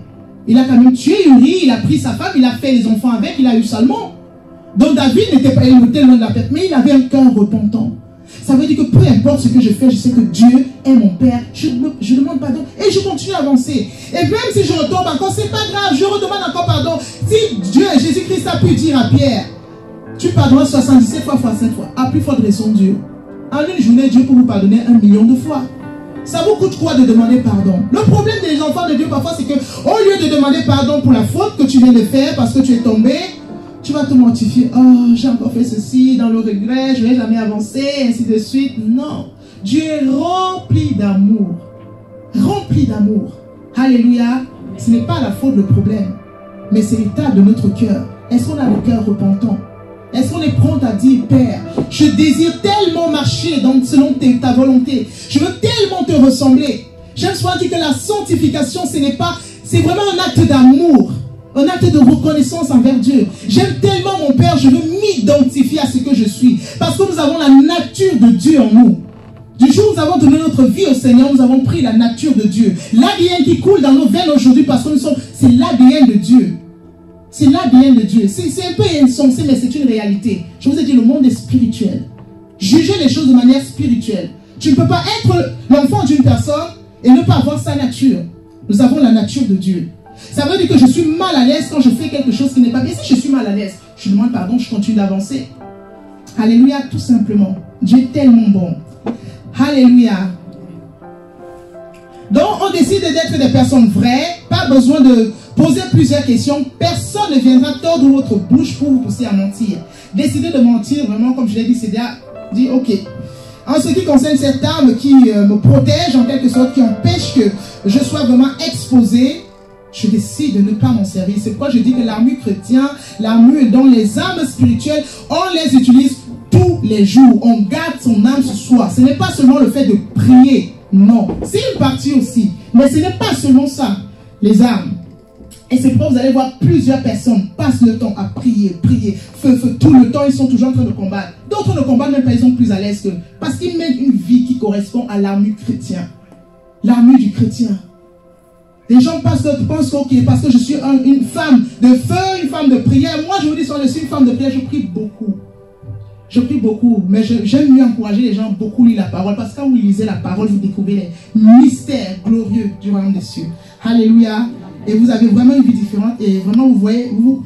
Il a quand même tué Uri, il a pris sa femme, il a fait les enfants avec, il a eu Salmon. Donc David n'était pas éloigné loin de la tête, mais il avait un cœur repentant. Ça veut dire que peu importe ce que je fais, je sais que Dieu est mon Père. Je demande pardon et je continue à avancer. Et même si je retombe encore, c'est pas grave, je redemande encore pardon. Si Dieu, Jésus-Christ a pu dire à Pierre, tu pardonnes 77 fois, 7 fois, à plus forte raison Dieu. En une journée, Dieu peut vous pardonner 1 million de fois. Ça vous coûte quoi de demander pardon? Le problème des enfants de Dieu parfois, c'est que au lieu de demander pardon pour la faute que tu viens de faire parce que tu es tombé, tu vas te mortifier. Oh, j'ai encore fait ceci, dans le regret, je ne vais jamais avancer, ainsi de suite. Non. Dieu est rempli d'amour. Rempli d'amour. Alléluia. Ce n'est pas la faute le problème, mais c'est l'état de notre cœur. Est-ce qu'on a le cœur repentant? Est-ce qu'on est prompt à dire, Père, je désire tellement marcher selon ta volonté. Je veux tellement te ressembler. J'aime souvent dire que la sanctification, c'est vraiment un acte d'amour. Un acte de reconnaissance envers Dieu. J'aime tellement mon Père, je veux m'identifier à ce que je suis. Parce que nous avons la nature de Dieu en nous. Du jour où nous avons donné notre vie au Seigneur, nous avons pris la nature de Dieu. L'ADN qui coule dans nos veines aujourd'hui, parce que c'est l'ADN de Dieu. C'est l'ADN de Dieu. C'est un peu insensé, mais c'est une réalité. Je vous ai dit, le monde est spirituel. Jugez les choses de manière spirituelle. Tu ne peux pas être l'enfant d'une personne et ne pas avoir sa nature. Nous avons la nature de Dieu. Ça veut dire que je suis mal à l'aise quand je fais quelque chose qui n'est pas bien. Si je suis mal à l'aise, je demande pardon, je continue d'avancer. Alléluia, tout simplement. Dieu est tellement bon. Alléluia. Donc, on décide d'être des personnes vraies. Pas besoin de poser plusieurs questions. Personne ne viendra tordre votre bouche pour vous pousser à mentir. Décider de mentir, vraiment, comme je l'ai dit, c'est dire, ok. En ce qui concerne cette arme qui me protège, en quelque sorte, qui empêche que je sois vraiment exposé, je décide de ne pas m'en servir. C'est pourquoi je dis que l'armure chrétienne, l'armure dont les armes spirituelles, on les utilise tous les jours. On garde son âme sur soi. Ce n'est pas seulement le fait de prier. Non. C'est une partie aussi. Mais ce n'est pas seulement ça, les armes. Et c'est pourquoi vous allez voir plusieurs personnes passent le temps à prier, feu, tout le temps, ils sont toujours en train de combattre. D'autres ne combattent même pas, ils sont plus à l'aise que... Parce qu'ils mènent une vie qui correspond à l'armure chrétienne. L'armure du chrétien. Les gens pensent que ok, parce que je suis une femme de feu, une femme de prière. Moi, je vous dis, je suis une femme de prière, je prie beaucoup. Je prie beaucoup, mais j'aime mieux encourager les gens beaucoup lire la parole. Parce que quand vous lisez la parole, vous découvrez les mystères glorieux du royaume des cieux. Alléluia. Et vous avez vraiment une vie différente. Et vraiment, vous voyez, vous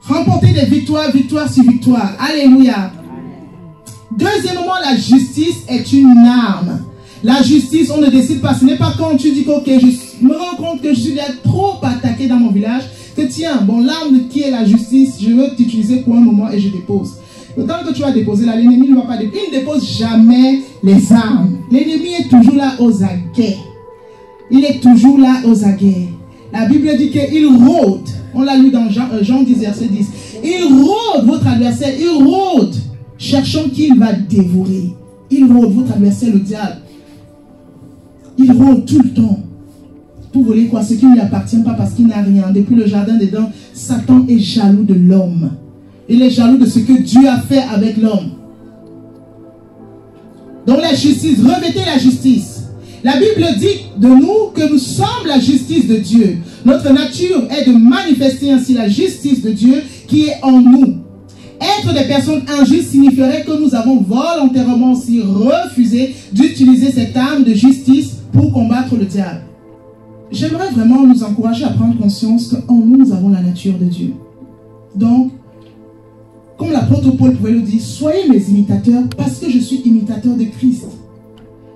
remportez des victoires, victoire sur victoire. Alléluia. Deuxièmement, la justice est une arme. La justice, on ne décide pas. Ce n'est pas quand tu dis que ok, je me rends compte que je suis trop attaqué dans mon village, que tiens, bon, l'arme qui est la justice, je veux t'utiliser pour un moment et je dépose. Le temps que tu vas déposer là, l'ennemi ne va pas déposer. Il ne dépose jamais les armes. L'ennemi est toujours là aux aguets. Il est toujours là aux aguets. La Bible dit qu'il rôde. On l'a lu dans Jean 10, verset 10. Il rôde votre adversaire. Il rôde, cherchant qui il va dévorer. Il rôde votre adversaire, le diable. Il rôde tout le temps. Pour voler quoi? Ce qui ne lui appartient pas parce qu'il n'a rien. Depuis le jardin d'Éden, Satan est jaloux de l'homme. Il est jaloux de ce que Dieu a fait avec l'homme. Donc la justice, revêtez la justice. La Bible dit de nous que nous sommes la justice de Dieu. Notre nature est de manifester ainsi la justice de Dieu qui est en nous. Être des personnes injustes signifierait que nous avons volontairement aussi refusé d'utiliser cette arme de justice pour combattre le diable. J'aimerais vraiment nous encourager à prendre conscience qu'en nous, nous avons la nature de Dieu. Donc, comme l'apôtre Paul pouvait le dire, soyez mes imitateurs parce que je suis imitateur de Christ.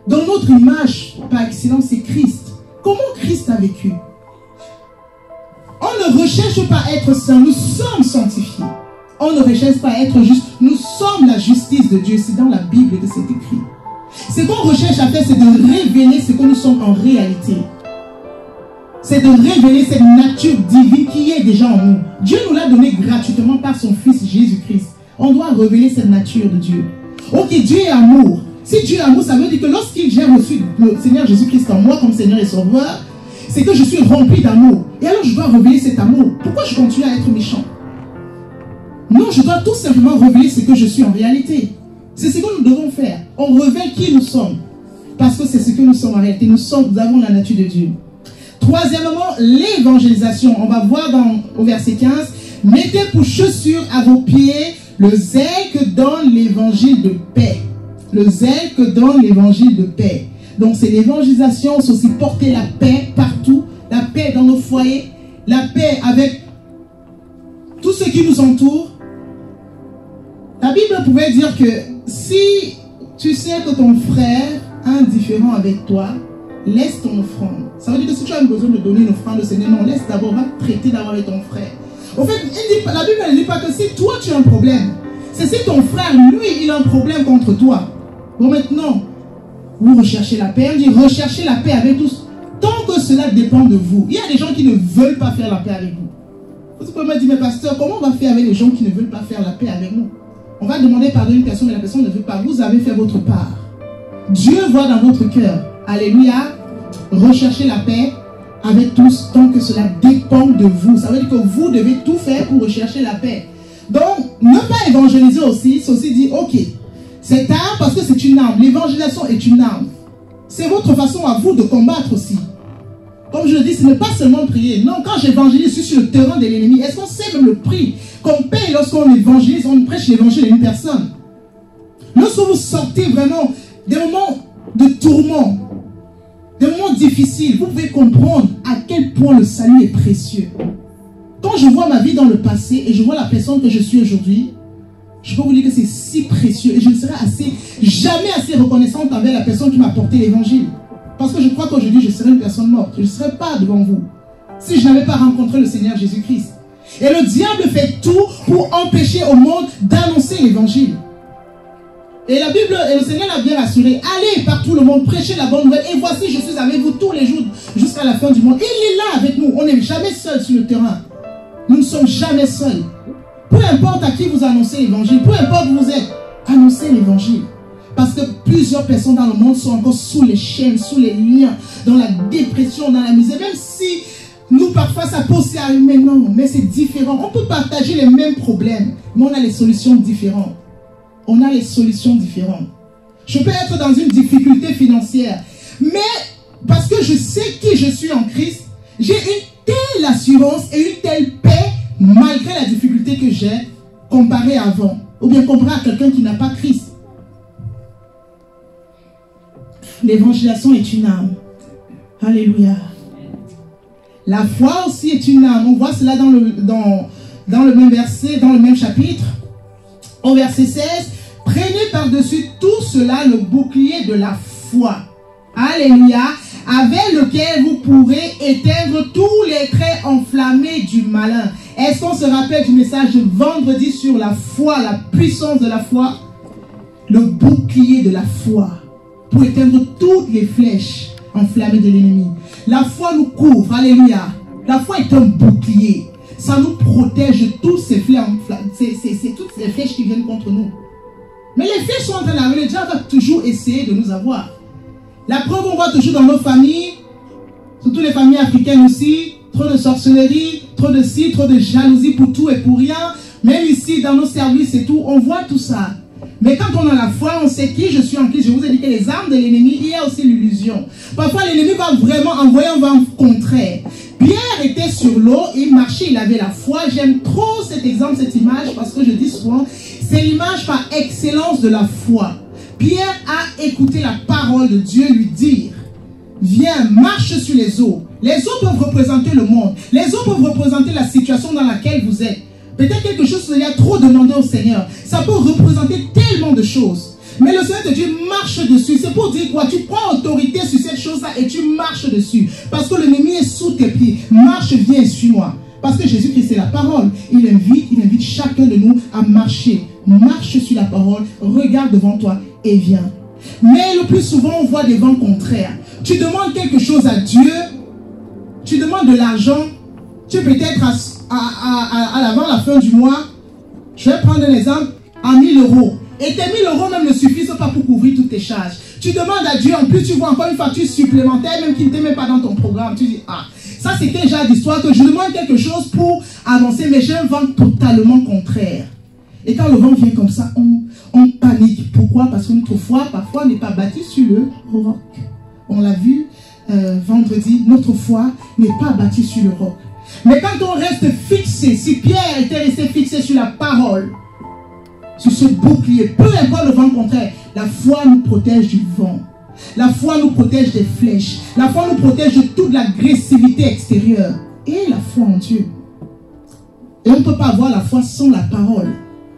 Dans notre image, par excellence, c'est Christ. Comment Christ a vécu? On ne recherche pas à être saint, nous sommes sanctifiés. On ne recherche pas à être juste, nous sommes la justice de Dieu. C'est dans la Bible que c'est écrit. Ce qu'on recherche à faire, c'est de révéler ce que nous sommes en réalité. C'est de révéler cette nature divine qui est déjà en nous. Dieu nous l'a donné gratuitement par son Fils Jésus-Christ. On doit révéler cette nature de Dieu. Ok, Dieu est amour. Si Dieu est amour, ça veut dire que lorsqu'il j'ai reçu le Seigneur Jésus-Christ en moi comme Seigneur et Sauveur, c'est que je suis rempli d'amour. Et alors je dois révéler cet amour. Pourquoi je continue à être méchant? Non, je dois tout simplement révéler ce que je suis en réalité. C'est ce que nous devons faire. On révèle qui nous sommes. Parce que c'est ce que nous sommes en réalité. Nous avons la nature de Dieu. Troisièmement, l'évangélisation. On va voir au verset 15. Mettez pour chaussure à vos pieds le zèle que donne l'évangile de paix. Le zèle que donne l'évangile de paix. Donc c'est l'évangélisation, c'est aussi porter la paix partout. La paix dans nos foyers. La paix avec tout ce qui nous entoure. La Bible pouvait dire que si tu sais que ton frère a un différend avec toi, laisse ton offrande. Ça veut dire que si tu as besoin de donner une offrande au Seigneur, non, laisse d'abord, va traiter d'abord avec ton frère. En fait, la Bible ne dit pas que si toi tu as un problème, c'est si ton frère, lui, il a un problème contre toi. Bon, maintenant, vous recherchez la paix. On dit recherchez la paix avec tous, tant que cela dépend de vous. Il y a des gens qui ne veulent pas faire la paix avec vous. Vous pouvez me dire, mais pasteur, comment on va faire avec les gens qui ne veulent pas faire la paix avec nous? On va demander pardon à une personne, mais la personne ne veut pas. Vous avez fait votre part. Dieu voit dans votre cœur. Alléluia. Recherchez la paix avec tous tant que cela dépend de vous. Ça veut dire que vous devez tout faire pour rechercher la paix. Donc, ne pas évangéliser aussi, c'est aussi dire, ok, cette arme, parce que c'est une arme. L'évangélisation est une arme. C'est votre façon à vous de combattre aussi. Comme je le dis, ce n'est pas seulement prier. Non, quand j'évangélise, je suis sur le terrain de l'ennemi. Est-ce qu'on sait même le prix qu'on paye lorsqu'on évangélise, on prêche l'évangile à une personne? Lorsque vous sortez vraiment des moments de tourment, des moments difficiles, vous pouvez comprendre à quel point le salut est précieux. Quand je vois ma vie dans le passé et je vois la personne que je suis aujourd'hui, je peux vous dire que c'est si précieux et je ne serai jamais assez reconnaissante envers la personne qui m'a apporté l'évangile. Parce que je crois qu'aujourd'hui, je serais une personne morte. Je ne serais pas devant vous si je n'avais pas rencontré le Seigneur Jésus-Christ. Et le diable fait tout pour empêcher au monde d'annoncer l'évangile. Et la Bible, et le Seigneur l'a bien rassuré. Allez par tout le monde, prêchez la bonne nouvelle. Et voici, je suis avec vous tous les jours jusqu'à la fin du monde. Il est là avec nous. On n'est jamais seul sur le terrain. Nous ne sommes jamais seuls. Peu importe à qui vous annoncez l'évangile, peu importe où vous êtes, annoncez l'évangile. Parce que plusieurs personnes dans le monde sont encore sous les chaînes, sous les liens, dans la dépression, dans la misère. Même si nous, parfois, ça pose à mais non, mais c'est différent. On peut partager les mêmes problèmes, mais on a les solutions différentes. On a les solutions différentes. Je peux être dans une difficulté financière, mais parce que je sais qui je suis en Christ, j'ai une telle assurance et une telle paix, malgré la difficulté que j'ai, comparé à avant. Ou bien comparé à quelqu'un qui n'a pas Christ. L'évangélisation est une arme. Alléluia. La foi aussi est une arme. On voit cela dans le même verset, dans le même chapitre. Au verset 16. Prenez par-dessus tout cela le bouclier de la foi. Alléluia. Avec lequel vous pourrez éteindre tous les traits enflammés du malin. Est-ce qu'on se rappelle du message de vendredi sur la foi, la puissance de la foi? Le bouclier de la foi. Pour éteindre toutes les flèches enflammées de l'ennemi. La foi nous couvre, alléluia. La foi est un bouclier. Ça nous protège de toutes ces flèches, toutes ces flèches qui viennent contre nous. Mais les flèches sont en train d'arriver. Le diable va toujours essayer de nous avoir. La preuve, on voit toujours dans nos familles, surtout les familles africaines aussi, trop de sorcellerie, trop de ci, trop de jalousie pour tout et pour rien. Même ici, dans nos services et tout, on voit tout ça. Mais quand on a la foi, on sait qui je suis en Christ. Je vous ai dit que les armes de l'ennemi, il y a aussi l'illusion. Parfois, l'ennemi va vraiment envoyer un vent contraire. Pierre était sur l'eau, il marchait, il avait la foi. J'aime trop cet exemple, cette image, parce que je dis souvent, c'est l'image par excellence de la foi. Pierre a écouté la parole de Dieu lui dire, viens, marche sur les eaux. Les eaux peuvent représenter le monde. Les eaux peuvent représenter la situation dans laquelle vous êtes. Peut-être quelque chose qu'il y a trop demandé au Seigneur. Ça peut représenter tellement de choses. Mais le Seigneur te dit, marche dessus. C'est pour dire quoi? Tu prends autorité sur cette chose-là et tu marches dessus. Parce que l'ennemi est sous tes pieds. Marche, viens et suis-moi. Parce que Jésus-Christ, c'est la parole. Il invite chacun de nous à marcher. Marche sur la parole, regarde devant toi et viens. Mais le plus souvent, on voit des vents contraires. Tu demandes quelque chose à Dieu, tu demandes de l'argent, tu es peut-être avant la fin du mois, je vais prendre un exemple, à 1000 €. Et tes 1000 € même ne suffisent pas pour couvrir toutes tes charges. Tu demandes à Dieu, en plus tu vois encore une facture supplémentaire, même qui ne t'est même pas dans ton programme. Tu dis, ah, ça c'est quel genre d'histoire que je demande quelque chose pour avancer, mais j'ai un vent totalement contraire. Et quand le vent vient comme ça, on panique. Pourquoi? Parce que notre foi, parfois, n'est pas bâtie sur le roc. On l'a vu vendredi, notre foi n'est pas bâtie sur le roc. Mais quand on reste fixé, si Pierre était resté fixé sur la parole, sur ce bouclier, peu importe le vent contraire, la foi nous protège du vent. La foi nous protège des flèches. La foi nous protège de toute l'agressivité extérieure. Et la foi en Dieu. Et on ne peut pas avoir la foi sans la parole.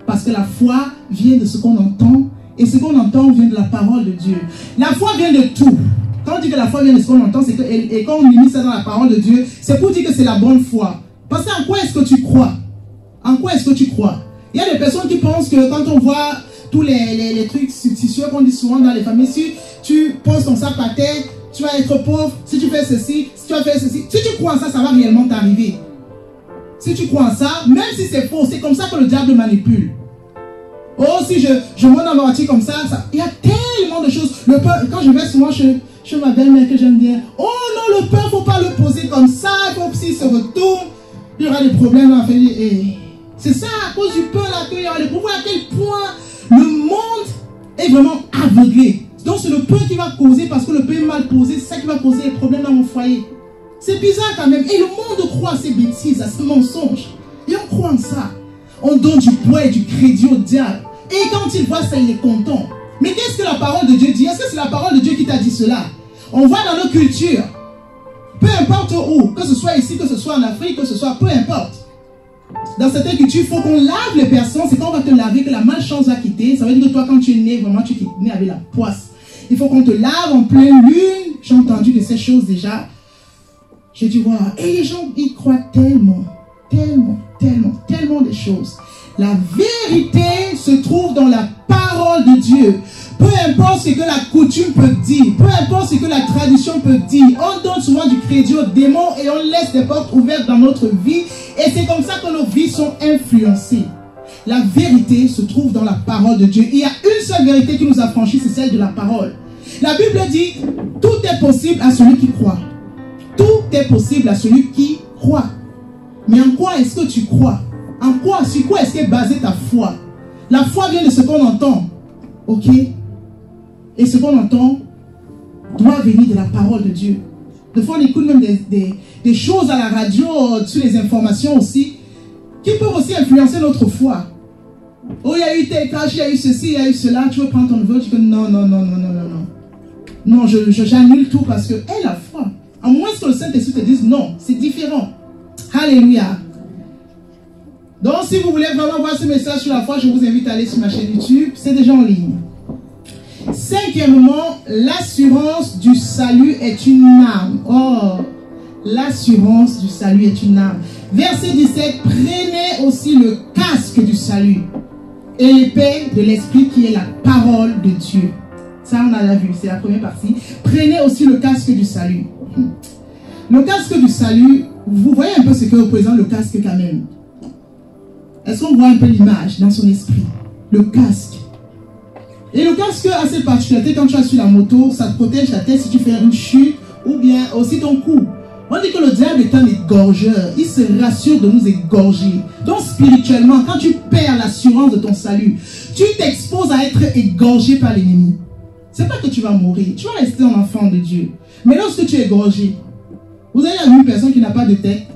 Parce que la foi vient de ce qu'on entend. Et ce qu'on entend vient de la parole de Dieu. La foi vient de tout. Quand on dit que la foi vient de ce qu'on entend, c'est que, et quand on limite ça dans la parole de Dieu, c'est pour dire que c'est la bonne foi. Parce que en quoi est-ce que tu crois? En quoi est-ce que tu crois? Il y a des personnes qui pensent que quand on voit tous les trucs fictitieux qu'on dit souvent dans les familles, si tu poses ton sac par terre, tu vas être pauvre, si tu fais ceci, si tu vas faire ceci, si tu crois en ça, ça va réellement t'arriver. Si tu crois en ça, même si c'est faux, c'est comme ça que le diable manipule. Oh, si je monte dans ma voiture comme ça, il y a tellement de choses. Le peur, quand je vais souvent chez ma belle-mère que j'aime bien, oh non, le peur, il ne faut pas le poser comme ça, il faut que s'il se retourne, il y aura des problèmes dans la famille. Et c'est ça, à cause du peur là, qu'il y aura des problèmes, à quel point le monde est vraiment aveuglé. Donc c'est le peur qui va causer, parce que le peur est mal posé, c'est ça qui va causer les problèmes dans mon foyer. C'est bizarre quand même. Et le monde croit à ces bêtises, à ces mensonges. Et on croit en ça. On donne du poids et du crédit au diable. Et quand il voit ça, il est content. Mais qu'est-ce que la parole de Dieu dit? Est-ce que c'est la parole de Dieu qui t'a dit cela? On voit dans nos cultures, peu importe où, que ce soit ici, que ce soit en Afrique, que ce soit, peu importe. Dans certaines cultures, il faut qu'on lave les personnes. C'est quand on va te laver que la malchance va quitter. Ça veut dire que toi, quand tu es né, vraiment, tu es né avec la poisse. Il faut qu'on te lave en pleine lune. J'ai entendu de ces choses déjà. J'ai dit, wow. Et les gens y croient tellement, tellement, tellement, tellement de choses. La vérité se trouve dans la parole de Dieu. Peu importe ce que la coutume peut dire, peu importe ce que la tradition peut dire, on donne souvent du crédit aux démons et on laisse des portes ouvertes dans notre vie. Et c'est comme ça que nos vies sont influencées. La vérité se trouve dans la parole de Dieu. Il y a une seule vérité qui nous a franchi, c'est celle de la parole. La Bible dit, tout est possible à celui qui croit. Tout est possible à celui qui croit. Mais en quoi est-ce que tu crois? En quoi, sur quoi est-ce qu'est basée ta foi? La foi vient de ce qu'on entend. Ok? Et ce qu'on entend doit venir de la parole de Dieu. Des fois, on écoute même des choses à la radio, sur les informations aussi, qui peuvent aussi influencer notre foi. Oh, il y a eu tel cas, il y a eu ceci, il y a eu cela, tu veux prendre ton neveu, tu dis non, non, non, non, non, non, non. Non, j'annule tout parce que, hé, la foi. À moins que le Saint-Esprit te dise non, c'est différent. Alléluia. Donc, si vous voulez vraiment voir ce message sur la foi, je vous invite à aller sur ma chaîne YouTube. C'est déjà en ligne. Cinquièmement, l'assurance du salut est une arme. Oh, l'assurance du salut est une arme. Verset 17, prenez aussi le casque du salut et l'épée de l'esprit qui est la parole de Dieu. Ça, on a vu, c'est la première partie. Prenez aussi le casque du salut. Le casque du salut, vous voyez un peu ce que représente le casque quand même. Est-ce qu'on voit un peu l'image dans son esprit? Le casque. Et le casque a cette particularité, quand tu es sur la moto, ça te protège la tête si tu fais une chute ou bien aussi ton cou. On dit que le diable est un égorgeur. Il se rassure de nous égorger. Donc spirituellement, quand tu perds l'assurance de ton salut, tu t'exposes à être égorgé par l'ennemi. C'est pas que tu vas mourir. Tu vas rester un enfant de Dieu. Mais lorsque tu es égorgé, vous avez vu une personne qui n'a pas de tête.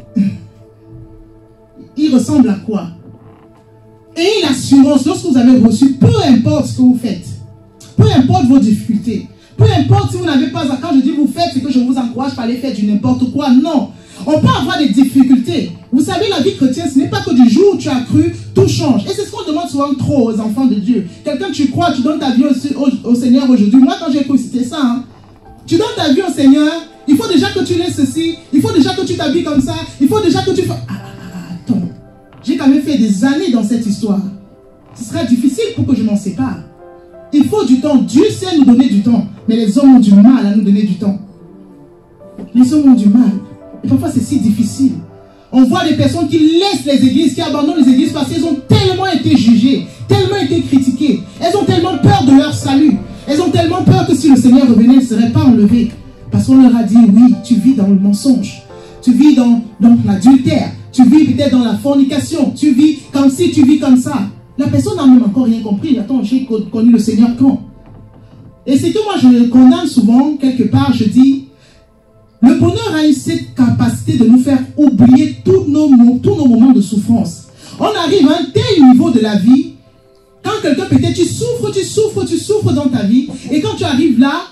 Il ressemble à quoi? Et l'assurance, lorsque vous avez reçu, peu importe ce que vous faites, peu importe vos difficultés, peu importe si vous n'avez pas, quand je dis vous faites, c'est que je vous encourage à aller faire du n'importe quoi. Non, on peut avoir des difficultés. Vous savez, la vie chrétienne, ce n'est pas que du jour où tu as cru, tout change. Et c'est ce qu'on demande souvent trop aux enfants de Dieu. Quelqu'un, tu crois, tu donnes ta vie au Seigneur aujourd'hui. Moi, quand j'ai cru, c'était ça. Hein. Tu donnes ta vie au Seigneur, il faut déjà que tu laisses ceci, il faut déjà que tu t'habilles comme ça, il faut déjà que tu fasses... Attends. J'ai quand même fait des années dans cette histoire. Ce sera difficile pour que je m'en sépare. Il faut du temps. Dieu sait nous donner du temps. Mais les hommes ont du mal à nous donner du temps. Les hommes ont du mal. Et parfois c'est si difficile. On voit des personnes qui laissent les églises, qui abandonnent les églises parce qu'elles ont tellement été jugées, tellement été critiquées. Elles ont tellement peur de leur salut. Elles ont tellement peur que si le Seigneur revenait, elles ne seraient pas enlevées. Parce qu'on leur a dit, oui, tu vis dans le mensonge. Tu vis dans l'adultère. Tu vis peut-être dans la fornication. Tu vis comme ci, tu vis comme ça. La personne n'a même encore rien compris. Attends, j'ai connu le Seigneur quand? Et c'est que moi, je condamne souvent, quelque part, je dis, le bonheur a cette capacité de nous faire oublier tous nos moments de souffrance. On arrive à un tel niveau de la vie, quand quelqu'un peut-être, tu souffres dans ta vie, et quand tu arrives là,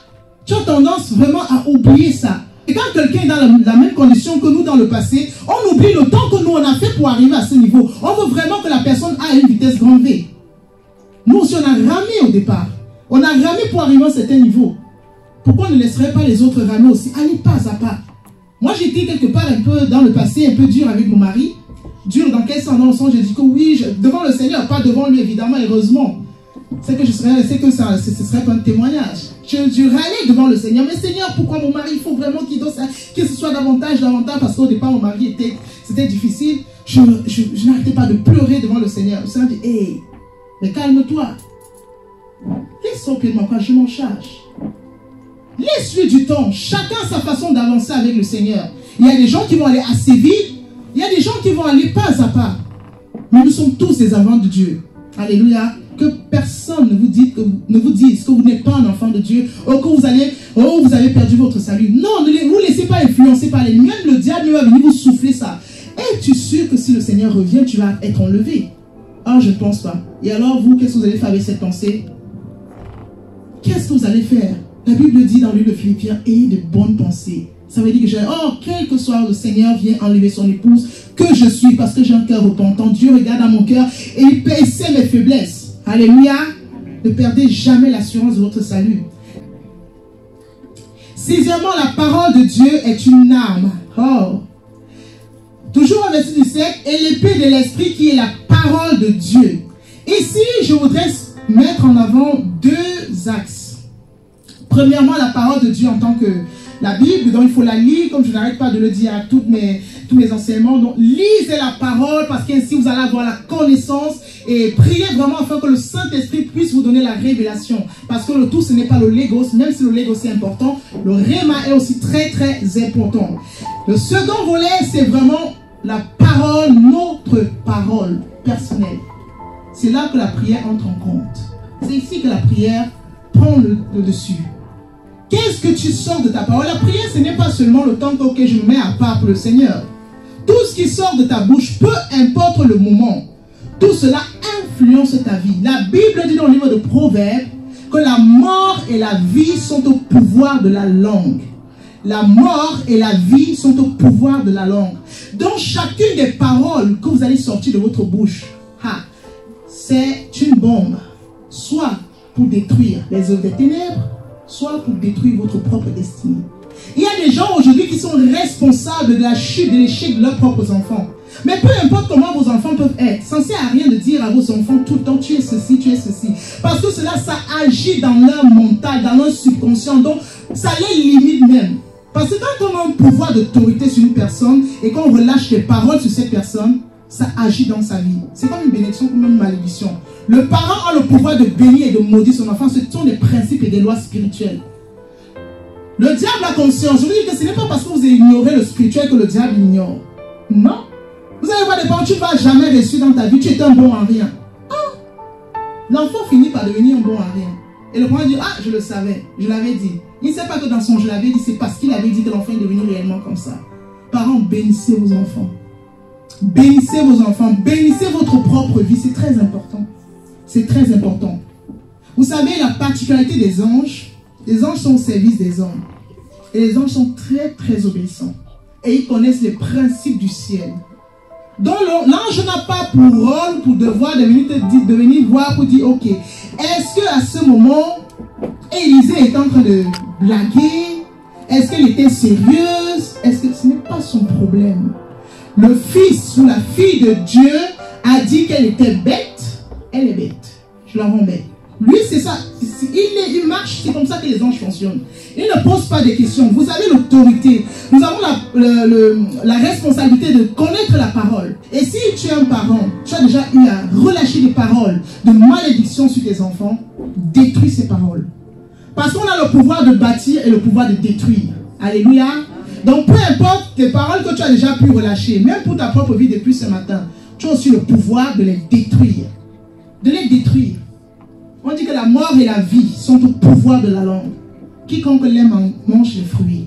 tu as tendance vraiment à oublier ça. Et quand quelqu'un est dans la même condition que nous dans le passé, on oublie le temps que nous on a fait pour arriver à ce niveau. On veut vraiment que la personne ait une vitesse grand V. Nous aussi, on a ramé au départ. On a ramé pour arriver à un certain niveau. Pourquoi on ne laisserait pas les autres ramer aussi? Allez pas à pas. Moi, j'étais quelque part un peu dans le passé, un peu dur avec mon mari. Dur dans quel sens? Dans le sens, j'ai dit que oui, devant le Seigneur, pas devant lui, évidemment, heureusement. C'est que ce serait pas un témoignage. Je râlais devant le Seigneur. Mais Seigneur, pourquoi mon mari, il faut vraiment que ce soit davantage, parce qu'au départ, mon mari c'était difficile. Je n'arrêtais pas de pleurer devant le Seigneur. Le Seigneur dit, hey, mais calme-toi. Laisse au pied de ma croix, je m'en charge. Laisse-lui du temps. Chacun a sa façon d'avancer avec le Seigneur. Il y a des gens qui vont aller assez vite. Il y a des gens qui vont aller pas à pas. Mais nous sommes tous des enfants de Dieu. Alléluia. Que personne ne vous dise que vous n'êtes pas un enfant de Dieu. Ou que vous avez perdu votre salut. Non, ne vous laissez pas influencer par les... Même le diable va venir vous souffler ça. Es-tu sûr que si le Seigneur revient, tu vas être enlevé? Ah, je ne pense pas. Et alors vous, qu'est-ce que vous allez faire avec cette pensée? Qu'est-ce que vous allez faire? La Bible dit dans le livre de Philippiens, ayez de bonnes pensées. Ça veut dire que quel que soit le Seigneur vient enlever son épouse, que je suis, parce que j'ai un cœur repentant. Dieu regarde à mon cœur et il sait mes faiblesses. Alléluia. Ne perdez jamais l'assurance de votre salut. Sixièmement, la parole de Dieu est une arme. Oh. Toujours au verset 17, et l'épée de l'esprit qui est la parole de Dieu. Ici, je voudrais mettre en avant deux axes. Premièrement, la parole de Dieu en tant que la Bible, donc il faut la lire, comme je n'arrête pas de le dire à tous mes enseignements. Donc, lisez la parole, parce qu'ainsi vous allez avoir la connaissance et priez vraiment afin que le Saint-Esprit puisse vous donner la révélation. Parce que le tout, ce n'est pas le légos, même si le légos est important, le réma est aussi très, très important. Le second volet, c'est vraiment la parole, notre parole personnelle. C'est là que la prière entre en compte. C'est ici que la prière prend le dessus. Qu'est-ce que tu sors de ta parole? La prière, ce n'est pas seulement le temps que je me mets à part pour le Seigneur. Tout ce qui sort de ta bouche, peu importe le moment, tout cela influence ta vie. La Bible dit dans le livre de Proverbes que la mort et la vie sont au pouvoir de la langue. La mort et la vie sont au pouvoir de la langue. Donc chacune des paroles que vous allez sortir de votre bouche, c'est une bombe. Soit pour détruire les œuvres des ténèbres, soit pour détruire votre propre destinée. Il y a des gens aujourd'hui qui sont responsables de la chute, de l'échec de leurs propres enfants. Mais peu importe comment vos enfants peuvent être, ça ne sert à rien de dire à vos enfants tout le temps, tu es ceci, tu es ceci. Parce que cela, ça agit dans leur mental, dans leur subconscient. Donc, ça les limite même. Parce que quand on a un pouvoir d'autorité sur une personne et qu'on relâche les paroles sur cette personne, ça agit dans sa vie. C'est comme une bénédiction, comme une malédiction. Le parent a le pouvoir de bénir et de maudire son enfant. Ce sont des principes et des lois spirituelles. Le diable a conscience. Je vous dis que ce n'est pas parce que vous ignorez le spirituel que le diable ignore. Non. Vous allez voir des parents, tu ne vas jamais réussir dans ta vie. Tu es un bon en rien. L'enfant finit par devenir un bon en rien. Et le parent dit, je le savais, je l'avais dit. Il ne sait pas que dans son je l'avais dit, c'est parce qu'il avait dit que l'enfant est devenu réellement comme ça. Parents, bénissez vos enfants. Bénissez vos enfants. Bénissez votre propre vie. C'est très important. C'est très important. Vous savez, la particularité des anges sont au service des hommes. Et les anges sont très, très obéissants. Et ils connaissent les principes du ciel. Donc l'ange n'a pas pour rôle, pour devoir de venir voir pour dire, ok, est-ce qu'à ce moment, Élisée est en train de blaguer? Est-ce qu'elle était sérieuse? Est-ce que ce n'est pas son problème? Le fils ou la fille de Dieu a dit qu'elle était bête. Elle est bête. Je la rends bête. Lui, c'est ça. Il marche, c'est comme ça que les anges fonctionnent. Il ne pose pas des questions. Vous avez l'autorité. Nous avons la responsabilité de connaître la parole. Et si tu es un parent, tu as déjà eu à relâcher des paroles de malédiction sur tes enfants, détruis ces paroles. Parce qu'on a le pouvoir de bâtir et le pouvoir de détruire. Alléluia. Donc peu importe les paroles que tu as déjà pu relâcher, même pour ta propre vie depuis ce matin, tu as aussi le pouvoir de les détruire. de les détruire. On dit que la mort et la vie sont au pouvoir de la langue. Quiconque l'aime mange les fruits.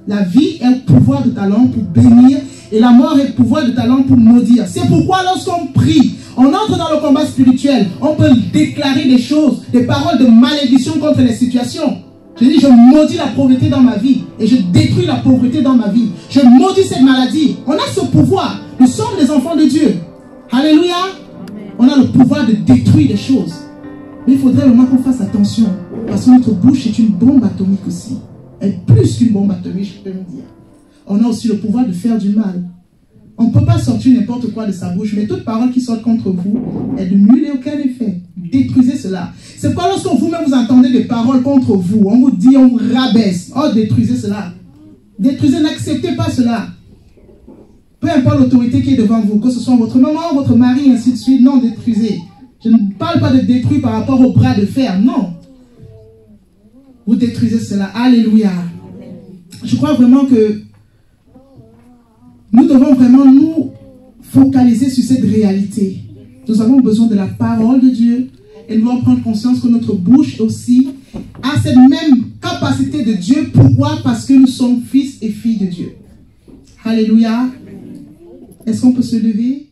La vie est le pouvoir de ta langue pour bénir et la mort est le pouvoir de ta langue pour maudire. C'est pourquoi lorsqu'on prie, on entre dans le combat spirituel, on peut déclarer des choses, des paroles de malédiction contre les situations. Je dis, je maudis la pauvreté dans ma vie et je détruis la pauvreté dans ma vie. Je maudis cette maladie. On a ce pouvoir. Nous sommes les enfants de Dieu. Alléluia. On a le pouvoir de détruire des choses. Mais il faudrait vraiment qu'on fasse attention. Parce que notre bouche est une bombe atomique aussi. Elle est plus qu'une bombe atomique, je peux me dire. On a aussi le pouvoir de faire du mal. On ne peut pas sortir n'importe quoi de sa bouche, mais toute parole qui sort contre vous est de nul et aucun effet. Détruisez cela. C'est pas lorsque vous-même vous entendez des paroles contre vous, on vous dit, on vous rabaisse. Oh, détruisez cela. Détruisez, n'acceptez pas cela. Peu importe l'autorité qui est devant vous, que ce soit votre maman, votre mari, ainsi de suite, non, détruisez. Je ne parle pas de détruire par rapport au bras de fer, non. Vous détruisez cela. Alléluia. Je crois vraiment que nous devons vraiment nous focaliser sur cette réalité. Nous avons besoin de la parole de Dieu et nous devons prendre conscience que notre bouche aussi a cette même capacité de Dieu. Pourquoi? Parce que nous sommes fils et filles de Dieu. Alléluia. Est-ce qu'on peut se lever?